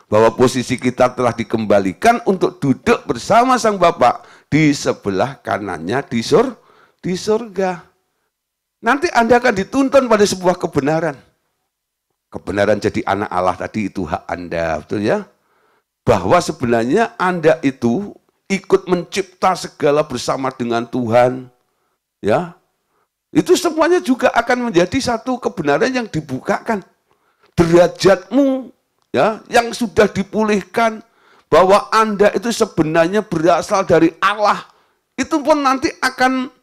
Bahwa posisi kita telah dikembalikan untuk duduk bersama Sang Bapa di sebelah kanannya di surga. Nanti Anda akan dituntun pada sebuah kebenaran. Kebenaran jadi anak Allah tadi itu hak Anda, betul ya? Bahwa sebenarnya Anda itu ikut mencipta segala bersama dengan Tuhan. Ya. Itu semuanya juga akan menjadi satu kebenaran yang dibukakan. Derajatmu, ya, yang sudah dipulihkan, bahwa Anda itu sebenarnya berasal dari Allah, itu pun nanti akan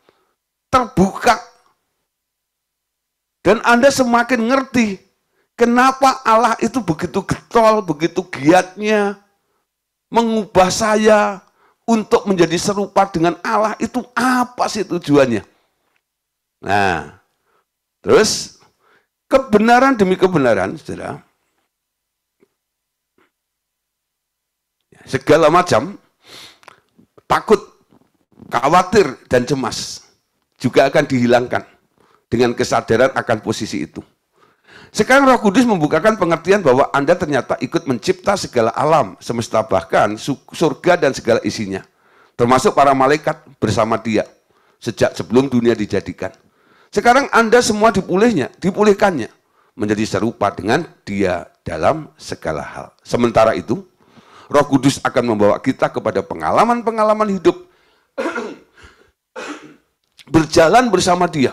terbuka. Dan Anda semakin ngerti kenapa Allah itu begitu getol, begitu giatnya mengubah saya untuk menjadi serupa dengan Allah. Itu apa sih tujuannya? Nah, terus kebenaran demi kebenaran, saudara. Segala macam takut, khawatir, dan cemas juga akan dihilangkan dengan kesadaran akan posisi itu. Sekarang Roh Kudus membukakan pengertian bahwa Anda ternyata ikut mencipta segala alam semesta, bahkan surga dan segala isinya, termasuk para malaikat bersama Dia sejak sebelum dunia dijadikan. Sekarang Anda semua dipulihkannya menjadi serupa dengan Dia dalam segala hal. Sementara itu, Roh Kudus akan membawa kita kepada pengalaman-pengalaman hidup berjalan bersama Dia.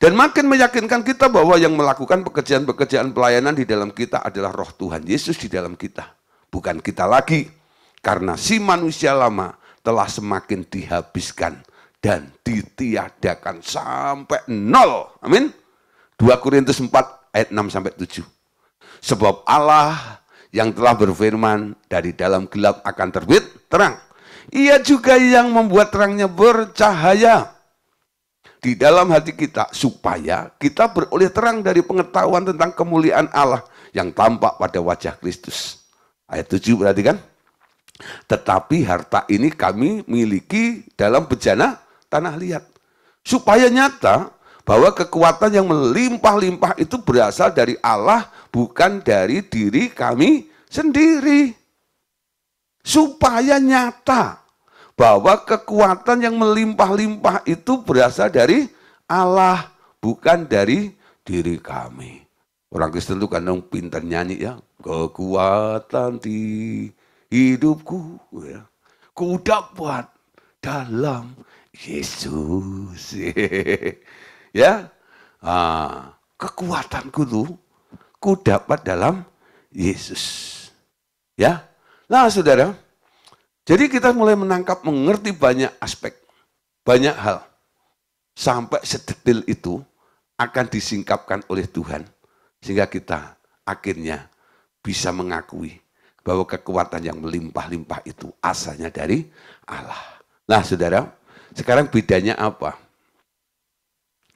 Dan makin meyakinkan kita bahwa yang melakukan pekerjaan-pekerjaan pelayanan di dalam kita adalah Roh Tuhan Yesus di dalam kita. Bukan kita lagi. Karena si manusia lama telah semakin dihabiskan dan ditiadakan sampai nol. Amin. 2 Korintus 4 ayat 6-7. Sebab Allah yang telah berfirman, dari dalam gelap akan terbit terang. Ia juga yang membuat terangnya bercahaya di dalam hati kita, supaya kita beroleh terang dari pengetahuan tentang kemuliaan Allah yang tampak pada wajah Kristus. Ayat 7 berarti kan? Tetapi harta ini kami miliki dalam bejana tanah liat, supaya nyata bahwa kekuatan yang melimpah-limpah itu berasal dari Allah, bukan dari diri kami sendiri. Supaya nyata bahwa kekuatan yang melimpah-limpah itu berasal dari Allah, bukan dari diri kami. Orang Kristen itu kadang pintar nyanyi ya, kekuatan di hidupku, ya, ku dapat dalam Yesus. Ya, kekuatanku tuh ku dapat dalam Yesus. Ya, nah saudara. Jadi kita mulai menangkap, mengerti banyak aspek, banyak hal. Sampai sedetil itu akan disingkapkan oleh Tuhan. Sehingga kita akhirnya bisa mengakui bahwa kekuatan yang melimpah-limpah itu asalnya dari Allah. Nah saudara, sekarang bedanya apa?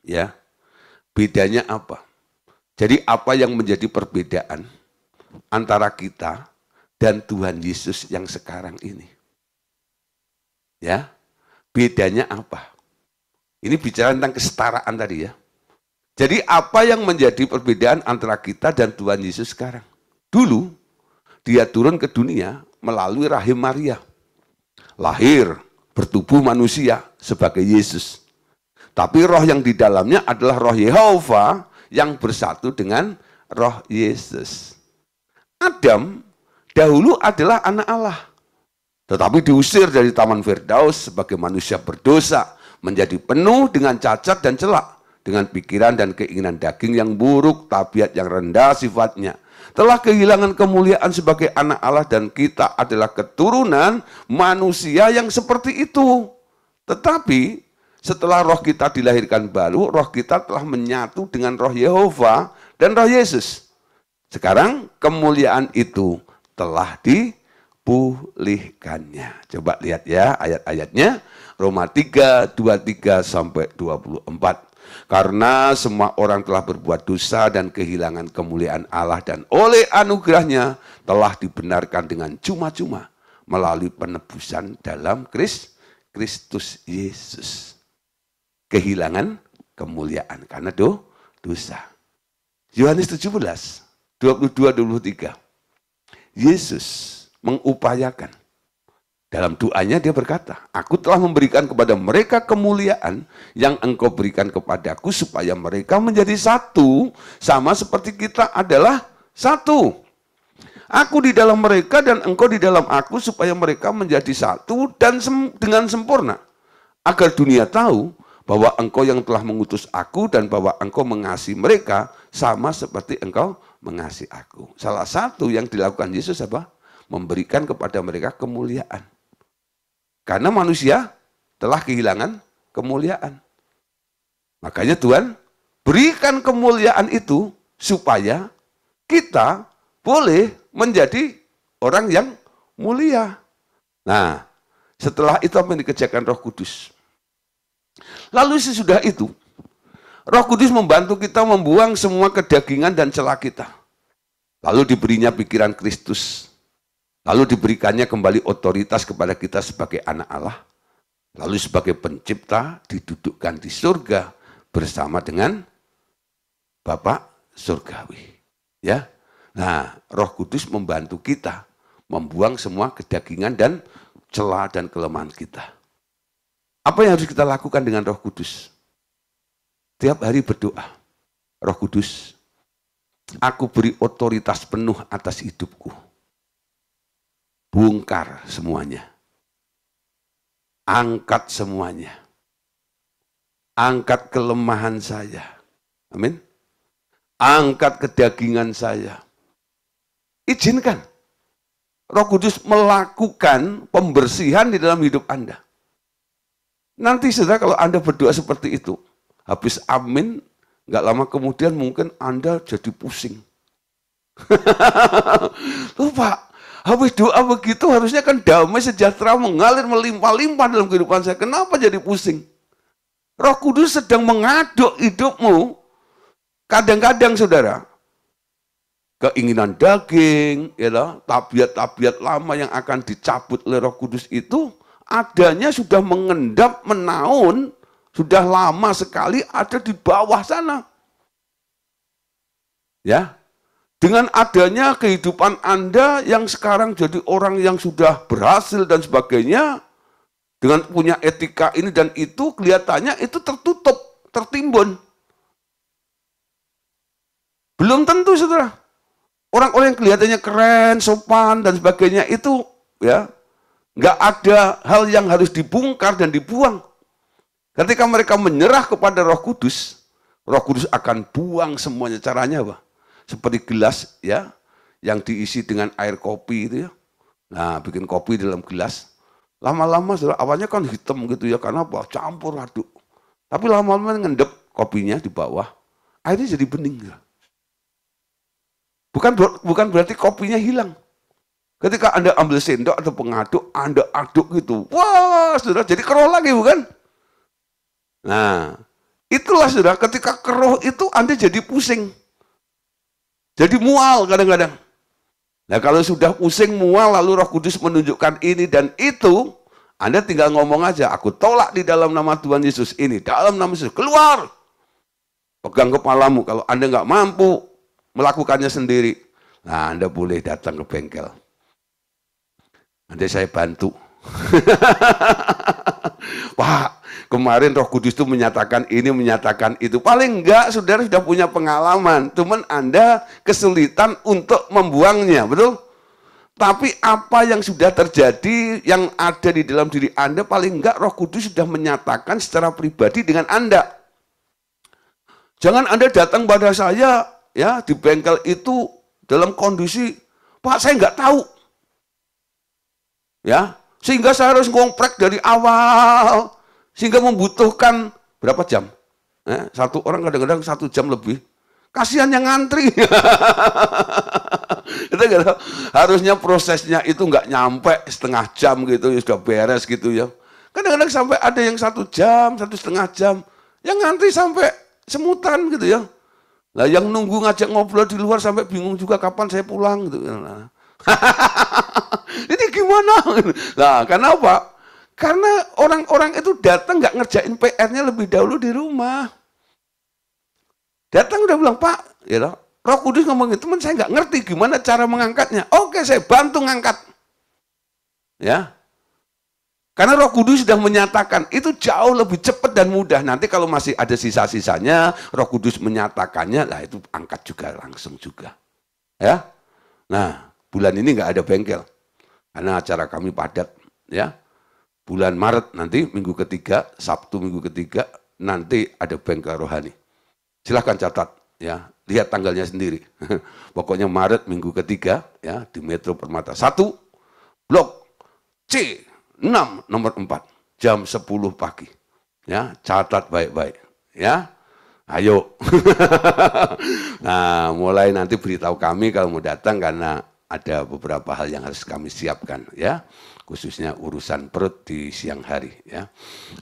Ya, bedanya apa? Jadi apa yang menjadi perbedaan antara kita dan Tuhan Yesus yang sekarang ini? Ya, bedanya apa? Ini bicara tentang kesetaraan tadi ya. Jadi apa yang menjadi perbedaan antara kita dan Tuhan Yesus sekarang? Dulu, Dia turun ke dunia melalui rahim Maria. Lahir, bertubuh manusia sebagai Yesus. Tapi roh yang di dalamnya adalah roh Yehova yang bersatu dengan roh Yesus. Adam dahulu adalah anak Allah, tetapi diusir dari Taman Firdaus sebagai manusia berdosa, menjadi penuh dengan cacat dan celak, dengan pikiran dan keinginan daging yang buruk, tabiat yang rendah sifatnya. Telah kehilangan kemuliaan sebagai anak Allah, dan kita adalah keturunan manusia yang seperti itu. Tetapi setelah roh kita dilahirkan baru, roh kita telah menyatu dengan roh Yehova dan roh Yesus. Sekarang kemuliaan itu telah dipulihkannya. Coba lihat ya ayat-ayatnya. Roma 3, 23-24. Karena semua orang telah berbuat dosa dan kehilangan kemuliaan Allah, dan oleh anugerahnya telah dibenarkan dengan cuma-cuma melalui penebusan dalam Kristus Yesus. Kehilangan kemuliaan karena dosa. Yohanes 17, 22-23. Yesus mengupayakan. Dalam doanya dia berkata, aku telah memberikan kepada mereka kemuliaan yang engkau berikan kepadaku, supaya mereka menjadi satu, sama seperti kita adalah satu. Aku di dalam mereka dan engkau di dalam aku, supaya mereka menjadi satu dan dengan sempurna. Agar dunia tahu bahwa engkau yang telah mengutus aku, dan bahwa engkau mengasihi mereka sama seperti engkau mengasihi aku. Salah satu yang dilakukan Yesus apa? Memberikan kepada mereka kemuliaan. Karena manusia telah kehilangan kemuliaan. Makanya Tuhan berikan kemuliaan itu supaya kita boleh menjadi orang yang mulia. Nah, setelah itu apa yang dikerjakan Roh Kudus? Lalu sesudah itu, Roh Kudus membantu kita membuang semua kedagingan dan celah kita. Lalu diberinya pikiran Kristus. Lalu diberikannya kembali otoritas kepada kita sebagai anak Allah. Lalu sebagai pencipta didudukkan di surga bersama dengan Bapa surgawi. Ya. Nah, Roh Kudus membantu kita membuang semua kedagingan dan celah dan kelemahan kita. Apa yang harus kita lakukan dengan Roh Kudus? Tiap hari berdoa, Roh Kudus, aku beri otoritas penuh atas hidupku. Bongkar semuanya. Angkat semuanya. angkat kelemahan saya. Amin. Angkat kedagingan saya. Izinkan Roh Kudus melakukan pembersihan di dalam hidup Anda. Nanti saudara kalau Anda berdoa seperti itu, habis amin, nggak lama kemudian mungkin Anda jadi pusing. Loh Pak, habis doa begitu harusnya kan damai sejahtera mengalir melimpah-limpah dalam kehidupan saya. Kenapa jadi pusing? Roh Kudus sedang mengaduk hidupmu. Kadang-kadang saudara, keinginan daging, ya, tabiat-tabiat lama yang akan dicabut oleh Roh Kudus itu adanya sudah mengendap, menaun, sudah lama sekali ada di bawah sana. Ya, dengan adanya kehidupan Anda yang sekarang jadi orang yang sudah berhasil dan sebagainya, dengan punya etika ini dan itu, kelihatannya itu tertutup, tertimbun. Belum tentu saudara. Orang-orang yang kelihatannya keren, sopan, dan sebagainya itu ya nggak ada hal yang harus dibongkar dan dibuang. Ketika mereka menyerah kepada Roh Kudus akan buang semuanya. Caranya apa? Seperti gelas ya, yang diisi dengan air kopi itu ya. Nah, bikin kopi dalam gelas. Lama-lama saudara, awalnya kan hitam gitu ya, karena apa? Campur aduk. Tapi lama-lama ngendep kopinya di bawah, airnya jadi bening. Ya. Bukan berarti kopinya hilang. Ketika Anda ambil sendok atau pengaduk, Anda aduk gitu. Wah, saudara, jadi keruh lagi bukan? Nah, itulah saudara, ketika keruh itu Anda jadi pusing. Jadi mual kadang-kadang. Nah, kalau sudah pusing, mual, lalu Roh Kudus menunjukkan ini dan itu, Anda tinggal ngomong aja, aku tolak di dalam nama Tuhan Yesus ini. Dalam nama Yesus, keluar. Pegang kepalamu, kalau Anda nggak mampu melakukannya sendiri, nah Anda boleh datang ke bengkel. Nanti saya bantu. Pak, kemarin Roh Kudus itu menyatakan ini, menyatakan itu. Paling enggak, saudara sudah punya pengalaman. Cuman Anda kesulitan untuk membuangnya, betul? Tapi apa yang sudah terjadi, yang ada di dalam diri Anda, paling enggak Roh Kudus sudah menyatakan secara pribadi dengan Anda. Jangan Anda datang pada saya, ya di bengkel itu dalam kondisi, Pak saya nggak tahu. Ya, sehingga saya harus ngomprek dari awal, sehingga membutuhkan berapa jam? Satu orang kadang-kadang 1 jam lebih. Kasihan yang ngantri. Itu gitu. Harusnya prosesnya itu nggak nyampe setengah jam gitu, ya sudah beres gitu ya. Kadang-kadang sampai ada yang 1 jam, 1,5 jam, yang ngantri sampai semutan gitu ya. Lah yang nunggu ngajak ngobrol di luar sampai bingung juga kapan saya pulang gitu. Ini gimana? Nah, kenapa? Karena orang-orang itu datang nggak ngerjain PR-nya lebih dahulu di rumah. Datang udah bilang, Pak, ya Roh Kudus ngomong, teman saya nggak ngerti gimana cara mengangkatnya. Oke, saya bantu ngangkat. Ya. Karena Roh Kudus sudah menyatakan, itu jauh lebih cepat dan mudah. Nanti kalau masih ada sisa-sisanya, Roh Kudus menyatakannya, lah itu angkat juga langsung juga. Ya. Nah, bulan ini nggak ada bengkel. Karena acara kami padat. Ya. Bulan Maret nanti, minggu ketiga, Sabtu minggu ketiga, nanti ada bengkel rohani. Silahkan catat, ya, lihat tanggalnya sendiri. Pokoknya Maret minggu ketiga, ya, di Metro Permata 1, Blok C, 6, nomor 4, jam 10 pagi. Ya, catat baik-baik. Ya, ayo. Nah, mulai nanti beritahu kami kalau mau datang karena ada beberapa hal yang harus kami siapkan, ya, khususnya urusan perut di siang hari. Ya,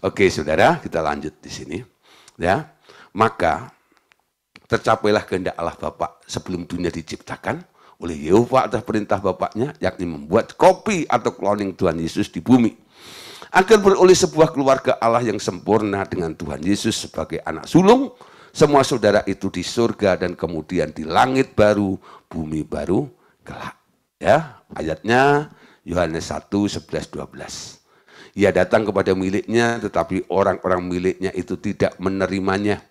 oke, saudara, kita lanjut di sini. Ya, maka tercapailah kehendak Allah Bapa sebelum dunia diciptakan oleh Yehova atas perintah Bapaknya, yakni membuat kopi atau cloning Tuhan Yesus di bumi, agar beroleh sebuah keluarga Allah yang sempurna dengan Tuhan Yesus sebagai anak sulung, semua saudara itu di surga dan kemudian di langit baru, bumi baru kelak. Ya, ayatnya Yohanes 1, 11, 12. Ia datang kepada miliknya, tetapi orang-orang miliknya itu tidak menerimanya.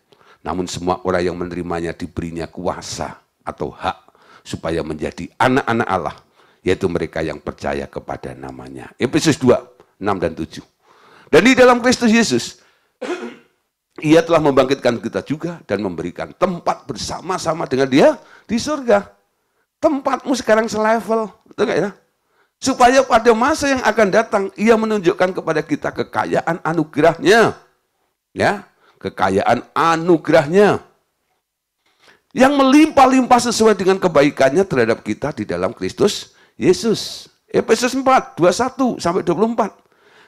Namun semua orang yang menerimanya diberinya kuasa atau hak supaya menjadi anak-anak Allah, yaitu mereka yang percaya kepada namanya. Efesus 2, 6 dan 7. Dan di dalam Kristus Yesus, Ia telah membangkitkan kita juga dan memberikan tempat bersama-sama dengan Dia di surga. Tempatmu sekarang selevel, betul nggak ya? Supaya pada masa yang akan datang, Ia menunjukkan kepada kita kekayaan anugerahnya. Ya, kekayaan anugerahnya yang melimpah-limpah sesuai dengan kebaikannya terhadap kita di dalam Kristus Yesus. Efesus 4, 21-24.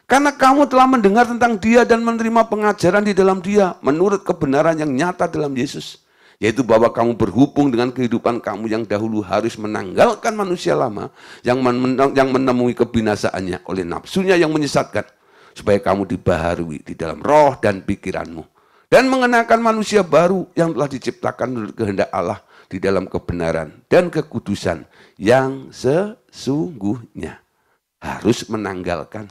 Karena kamu telah mendengar tentang Dia dan menerima pengajaran di dalam Dia menurut kebenaran yang nyata dalam Yesus. Yaitu bahwa kamu berhubung dengan kehidupan kamu yang dahulu harus menanggalkan manusia lama yang menemui kebinasaannya oleh nafsunya yang menyesatkan. Supaya kamu dibaharui di dalam roh dan pikiranmu. Dan mengenakan manusia baru yang telah diciptakan menurut kehendak Allah di dalam kebenaran dan kekudusan yang sesungguhnya. Harus menanggalkan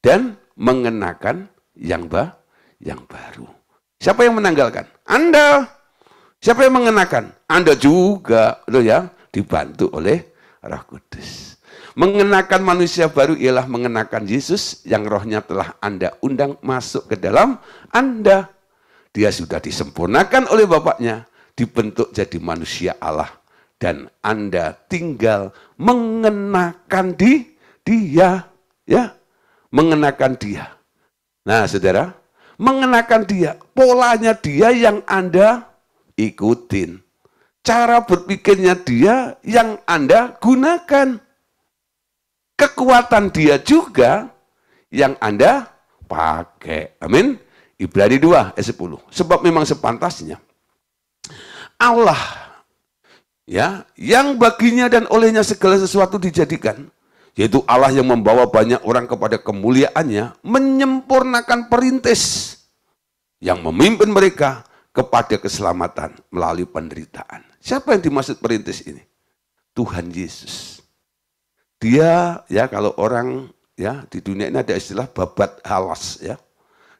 dan mengenakan yang baru. Siapa yang menanggalkan? Anda. Siapa yang mengenakan? Anda juga, loh ya, dibantu oleh Roh Kudus. Mengenakan manusia baru ialah mengenakan Yesus yang rohnya telah Anda undang masuk ke dalam Anda. Dia sudah disempurnakan oleh Bapaknya, dibentuk jadi manusia Allah. Dan Anda tinggal mengenakan Dia. Ya, mengenakan Dia. Nah, saudara, mengenakan Dia, polanya Dia yang Anda ikutin. Cara berpikirnya Dia yang Anda gunakan. Kekuatan Dia juga yang Anda pakai. Amin. Ibrani 2 ayat 10. Sebab memang sepantasnya Allah ya, yang baginya dan olehnya segala sesuatu dijadikan, yaitu Allah yang membawa banyak orang kepada kemuliaannya, menyempurnakan perintis yang memimpin mereka kepada keselamatan melalui penderitaan. Siapa yang dimaksud perintis ini? Tuhan Yesus. Dia, ya, kalau orang ya di dunia ini ada istilah babat halas, ya.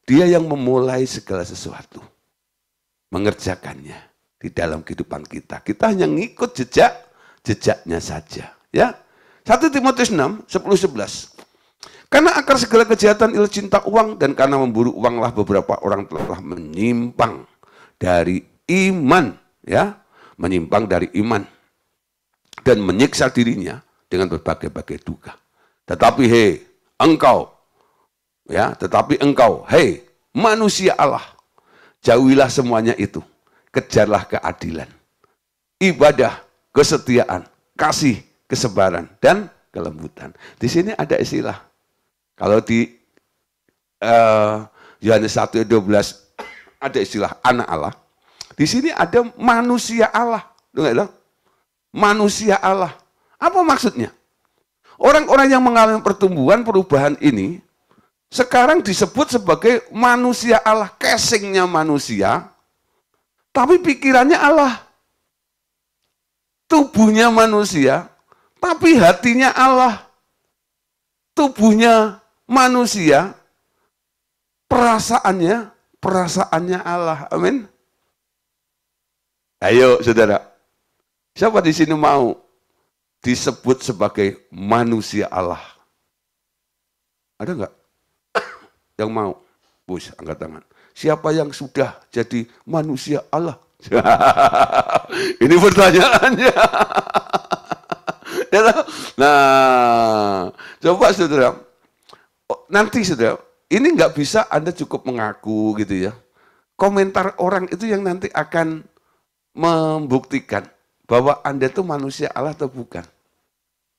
Dia yang memulai segala sesuatu, mengerjakannya di dalam kehidupan kita. Kita hanya ngikut jejaknya saja, ya. 1 Timotius 6, 10-11. Karena akar segala kejahatan ialah cinta uang, dan karena memburu uanglah beberapa orang telah menyimpang dari iman, ya, menyimpang dari iman dan menyiksa dirinya dengan berbagai-bagai duka. Tetapi engkau, hei manusia Allah, jauhilah semuanya itu. Kejarlah keadilan, ibadah, kesetiaan, kasih, kesabaran, dan kelembutan. Di sini ada istilah. Kalau di Yohanes 1:12 ada istilah anak Allah. Di sini ada manusia Allah. Manusia Allah. Apa maksudnya? Orang-orang yang mengalami pertumbuhan, perubahan ini, sekarang disebut sebagai manusia Allah. Casingnya manusia, tapi pikirannya Allah. Tubuhnya manusia, tapi hatinya Allah. Tubuhnya manusia, perasaannya Allah. Amin. Ayo saudara, siapa di sini mau disebut sebagai manusia Allah? Ada enggak yang mau? Bus, angkat tangan. Siapa yang sudah jadi manusia Allah? Ini pertanyaannya. Nah, coba saudara, nanti saudara, ini nggak bisa Anda cukup mengaku gitu ya. Komentar orang itu yang nanti akan membuktikan bahwa Anda itu manusia Allah atau bukan.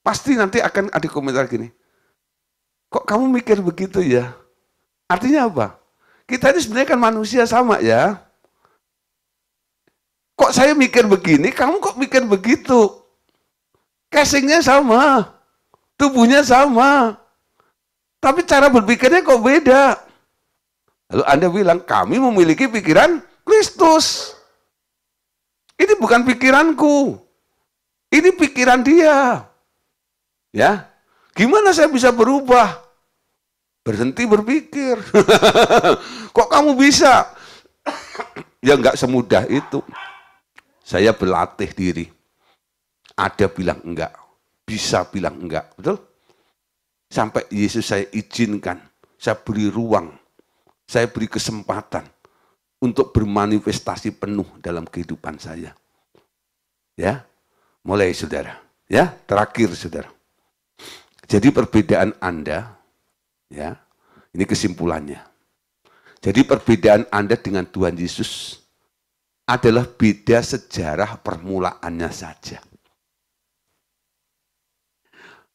Pasti nanti akan ada komentar gini, kok kamu mikir begitu ya? Artinya apa? Kita ini sebenarnya kan manusia sama ya. Kok saya mikir begini, kamu kok mikir begitu? Casingnya sama, tubuhnya sama, tapi cara berpikirnya kok beda. Lalu Anda bilang, kami memiliki pikiran Kristus. Ini bukan pikiranku, ini pikiran Dia. Ya, gimana saya bisa berubah? Berhenti berpikir. Kok kamu bisa? Ya nggak semudah itu. Saya berlatih diri. Ada bilang enggak, bisa bilang enggak, betul? Sampai Yesus saya izinkan, saya beri ruang saya beri kesempatan untuk bermanifestasi penuh dalam kehidupan saya. Ya, mulai saudara. Ya, terakhir saudara. Jadi perbedaan Anda, ya, ini kesimpulannya. Jadi perbedaan Anda dengan Tuhan Yesus adalah beda sejarah permulaannya saja.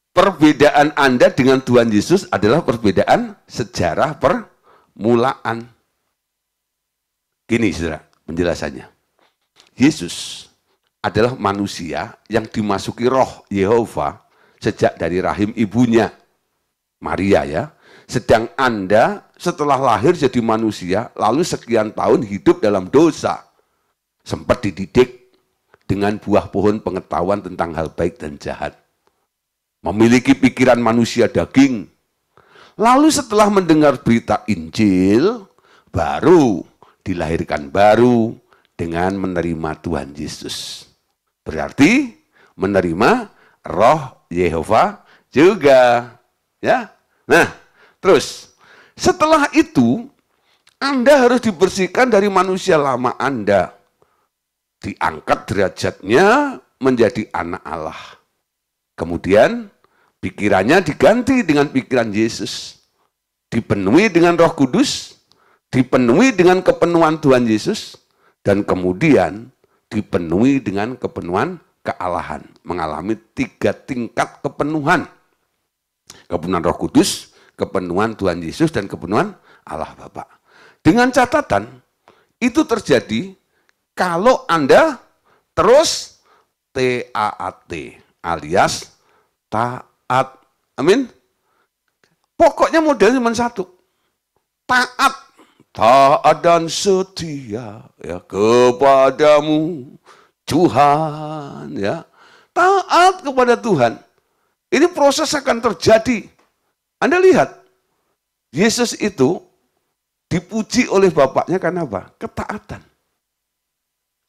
Perbedaan Anda dengan Tuhan Yesus adalah perbedaan sejarah permulaan. Gini saudara, penjelasannya. Yesus adalah manusia yang dimasuki roh Yehova sejak dari rahim ibunya, Maria ya. Sedang Anda setelah lahir jadi manusia, lalu sekian tahun hidup dalam dosa. Sempat dididik dengan buah pohon pengetahuan tentang hal baik dan jahat. Memiliki pikiran manusia daging. Lalu setelah mendengar berita Injil, baru dilahirkan baru dengan menerima Tuhan Yesus. Berarti menerima roh Yehova juga. Ya. Nah, terus setelah itu Anda harus dibersihkan dari manusia lama Anda. Diangkat derajatnya menjadi anak Allah. Kemudian pikirannya diganti dengan pikiran Yesus. Dipenuhi dengan Roh Kudus, dipenuhi dengan kepenuhan Tuhan Yesus, dan kemudian dipenuhi dengan kepenuhan kealahan. Mengalami 3 tingkat kepenuhan. Kepenuhan Roh Kudus, kepenuhan Tuhan Yesus, dan kepenuhan Allah Bapa. Dengan catatan, itu terjadi kalau Anda terus TAAT, alias taat. Amin. Pokoknya modelnya cuma satu. Taat. Taat dan setia ya kepadamu Tuhan ya. Taat kepada Tuhan. Ini proses akan terjadi. Anda lihat, Yesus itu dipuji oleh Bapaknya karena apa? Ketaatan.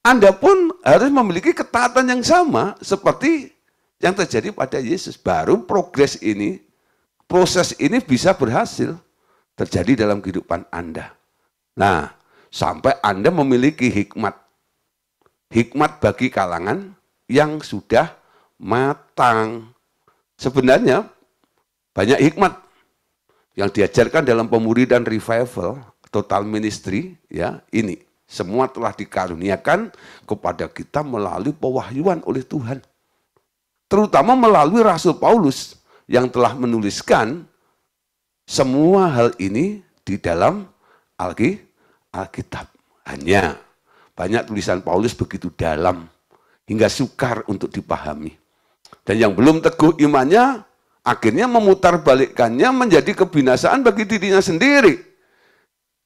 Anda pun harus memiliki ketaatan yang sama seperti yang terjadi pada Yesus. Baru proses ini bisa berhasil terjadi dalam kehidupan Anda. Nah, sampai Anda memiliki hikmat. Hikmat bagi kalangan yang sudah matang. Sebenarnya banyak hikmat yang diajarkan dalam pemuridan revival, total ministry, ya ini. Semua telah dikaruniakan kepada kita melalui pewahyuan oleh Tuhan. Terutama melalui Rasul Paulus yang telah menuliskan semua hal ini di dalam Alkitab. Hanya banyak tulisan Paulus begitu dalam hingga sukar untuk dipahami. Dan yang belum teguh imannya akhirnya memutarbalikkannya menjadi kebinasaan bagi dirinya sendiri.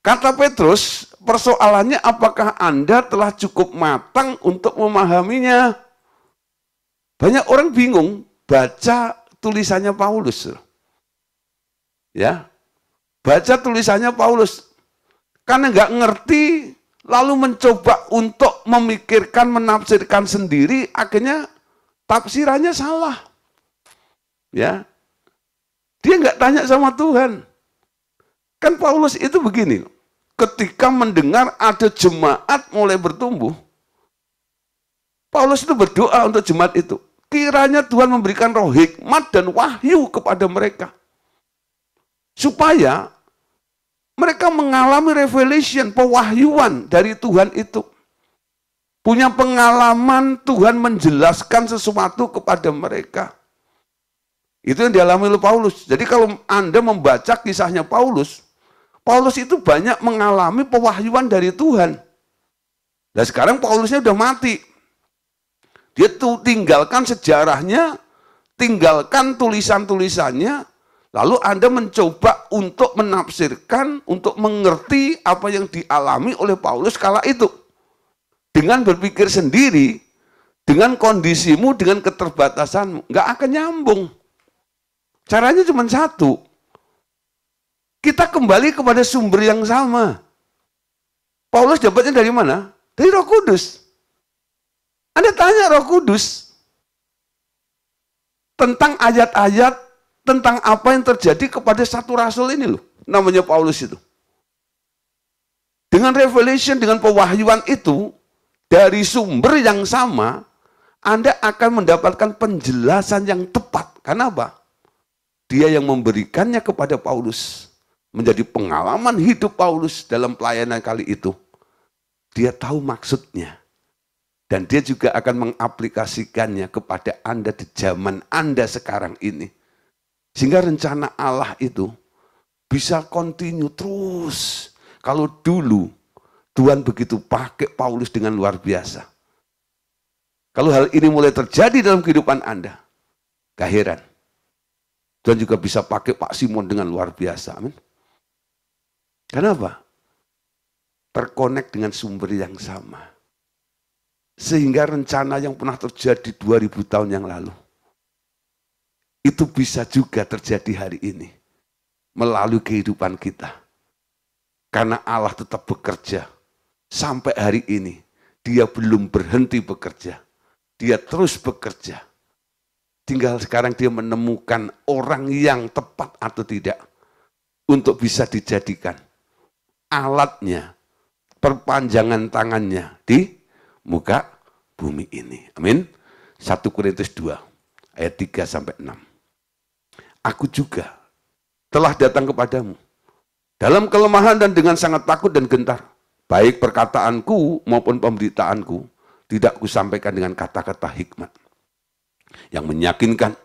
Kata Petrus, persoalannya apakah Anda telah cukup matang untuk memahaminya? Banyak orang bingung baca tulisannya Paulus. Ya, baca tulisannya Paulus. Karena nggak ngerti, lalu mencoba untuk memikirkan, menafsirkan sendiri, akhirnya tafsirannya salah. Ya, dia nggak tanya sama Tuhan. Kan Paulus itu begini, ketika mendengar ada jemaat mulai bertumbuh, Paulus itu berdoa untuk jemaat itu. Kiranya Tuhan memberikan roh hikmat dan wahyu kepada mereka. Supaya mereka mengalami revelation, pewahyuan dari Tuhan itu. Punya pengalaman Tuhan menjelaskan sesuatu kepada mereka. Itu yang dialami oleh Paulus. Jadi kalau Anda membaca kisahnya Paulus itu banyak mengalami pewahyuan dari Tuhan. Dan sekarang Paulusnya udah mati. Dia tuh tinggalkan sejarahnya, tinggalkan tulisan-tulisannya, lalu Anda mencoba untuk menafsirkan, untuk mengerti apa yang dialami oleh Paulus kala itu. Dengan berpikir sendiri, dengan kondisimu, dengan keterbatasanmu, nggak akan nyambung. Caranya cuma satu. Kita kembali kepada sumber yang sama. Paulus dapatnya dari mana? Dari Roh Kudus. Anda tanya Roh Kudus tentang ayat-ayat, tentang apa yang terjadi kepada satu rasul ini loh. Namanya Paulus itu. Dengan revelation, dengan pewahyuan itu, dari sumber yang sama, Anda akan mendapatkan penjelasan yang tepat. Karena apa? Dia yang memberikannya kepada Paulus, menjadi pengalaman hidup Paulus dalam pelayanan kali itu. Dia tahu maksudnya. Dan dia juga akan mengaplikasikannya kepada Anda di zaman Anda sekarang ini. Sehingga rencana Allah itu bisa continue terus. Kalau dulu Tuhan begitu pakai Paulus dengan luar biasa. Kalau hal ini mulai terjadi dalam kehidupan Anda, gak heran. Tuhan juga bisa pakai Pak Simon dengan luar biasa. Amin. Kenapa? Terkonek dengan sumber yang sama. Sehingga rencana yang pernah terjadi 2000 tahun yang lalu, itu bisa juga terjadi hari ini. Melalui kehidupan kita. Karena Allah tetap bekerja. Sampai hari ini, dia belum berhenti bekerja. Dia terus bekerja. Tinggal sekarang dia menemukan orang yang tepat atau tidak. Untuk bisa dijadikan alatnya, perpanjangan tangannya di muka bumi ini. Amin. 1 Korintus 2, ayat 3-6. Aku juga telah datang kepadamu dalam kelemahan dan dengan sangat takut dan gentar. Baik perkataanku maupun pemberitaanku tidak kusampaikan dengan kata-kata hikmat yang meyakinkan,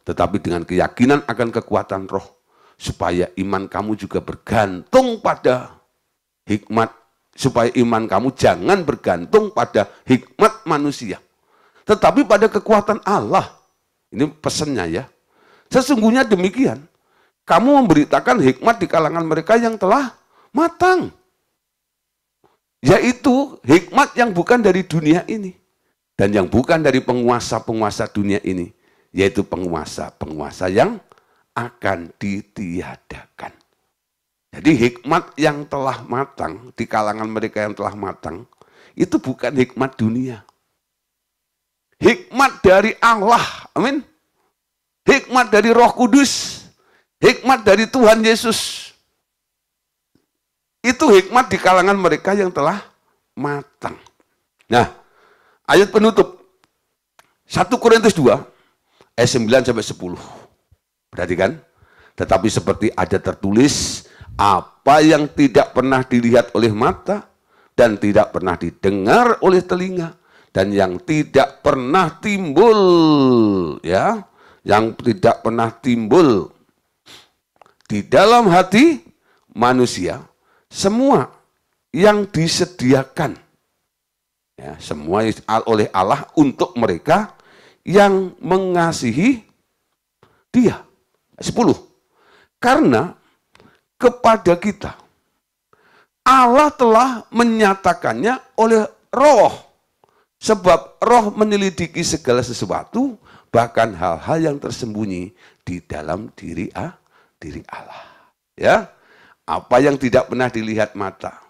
tetapi dengan keyakinan akan kekuatan roh, supaya iman kamu juga bergantung pada hikmat, supaya iman kamu jangan bergantung pada hikmat manusia, tetapi pada kekuatan Allah. Ini pesannya ya. Sesungguhnya demikian. Kamu memberitakan hikmat di kalangan mereka yang telah matang. Yaitu hikmat yang bukan dari dunia ini. Dan yang bukan dari penguasa-penguasa dunia ini. Yaitu penguasa-penguasa yang akan ditiadakan. Jadi hikmat yang telah matang, di kalangan mereka yang telah matang, itu bukan hikmat dunia. Hikmat dari Allah, amin. Hikmat dari Roh Kudus. Hikmat dari Tuhan Yesus. Itu hikmat di kalangan mereka yang telah matang. Nah, ayat penutup. 1 Korintus 2, ayat 9-10. Perhatikan. Tetapi seperti ada tertulis, apa yang tidak pernah dilihat oleh mata, dan tidak pernah didengar oleh telinga, dan yang tidak pernah timbul, ya, yang tidak pernah timbul di dalam hati manusia, semua yang disediakan, ya, semua oleh Allah untuk mereka yang mengasihi Dia. 10. Karena kepada kita Allah telah menyatakannya oleh Roh, sebab Roh menyelidiki segala sesuatu, bahkan hal-hal yang tersembunyi di dalam diri Allah. Ya, apa yang tidak pernah dilihat mata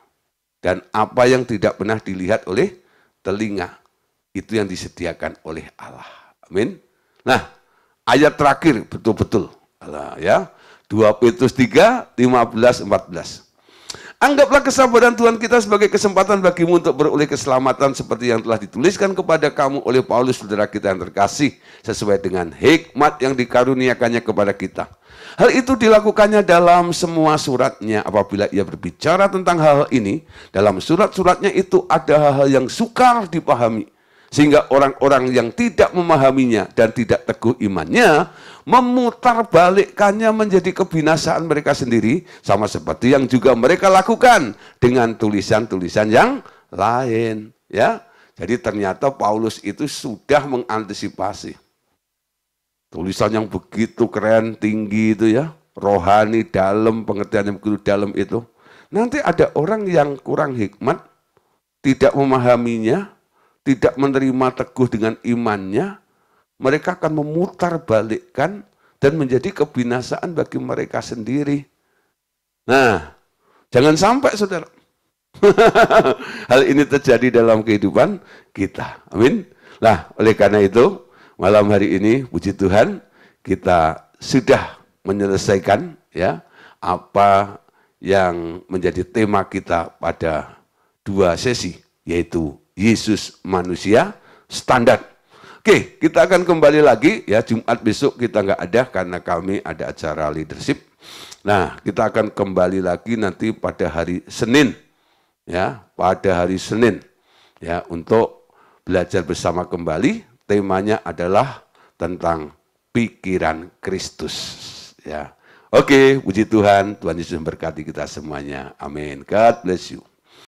dan apa yang tidak pernah dilihat oleh telinga, itu yang disediakan oleh Allah. Amin. Nah, ayat terakhir betul-betul, ya, 2 Petrus 3, 15-14. Anggaplah kesabaran Tuhan kita sebagai kesempatan bagimu untuk beroleh keselamatan seperti yang telah dituliskan kepada kamu oleh Paulus, saudara kita yang terkasih, sesuai dengan hikmat yang dikaruniakannya kepada kita. Hal itu dilakukannya dalam semua suratnya. Apabila ia berbicara tentang hal ini, dalam surat-suratnya itu ada hal-hal yang sukar dipahami, sehingga orang-orang yang tidak memahaminya dan tidak teguh imannya memutarbalikkannya menjadi kebinasaan mereka sendiri, sama seperti yang juga mereka lakukan dengan tulisan-tulisan yang lain. Ya, jadi ternyata Paulus itu sudah mengantisipasi tulisan yang begitu keren, tinggi itu ya, rohani, dalam, pengertian yang begitu dalam itu. Nanti ada orang yang kurang hikmat, tidak memahaminya, tidak menerima teguh dengan imannya, mereka akan memutarbalikkan dan menjadi kebinasaan bagi mereka sendiri. Nah, jangan sampai saudara hal ini terjadi dalam kehidupan kita. Amin. Nah, oleh karena itu, malam hari ini, puji Tuhan, kita sudah menyelesaikan ya apa yang menjadi tema kita pada 2 sesi, yaitu Yesus manusia standar. Oke, kita akan kembali lagi ya, Jumat besok kita nggak ada karena kami ada acara leadership. Nah, kita akan kembali lagi nanti pada hari Senin ya, pada hari Senin ya, untuk belajar bersama kembali. Temanya adalah tentang pikiran Kristus ya. Oke, puji Tuhan, Tuhan Yesus memberkati kita semuanya. Amin. God bless you.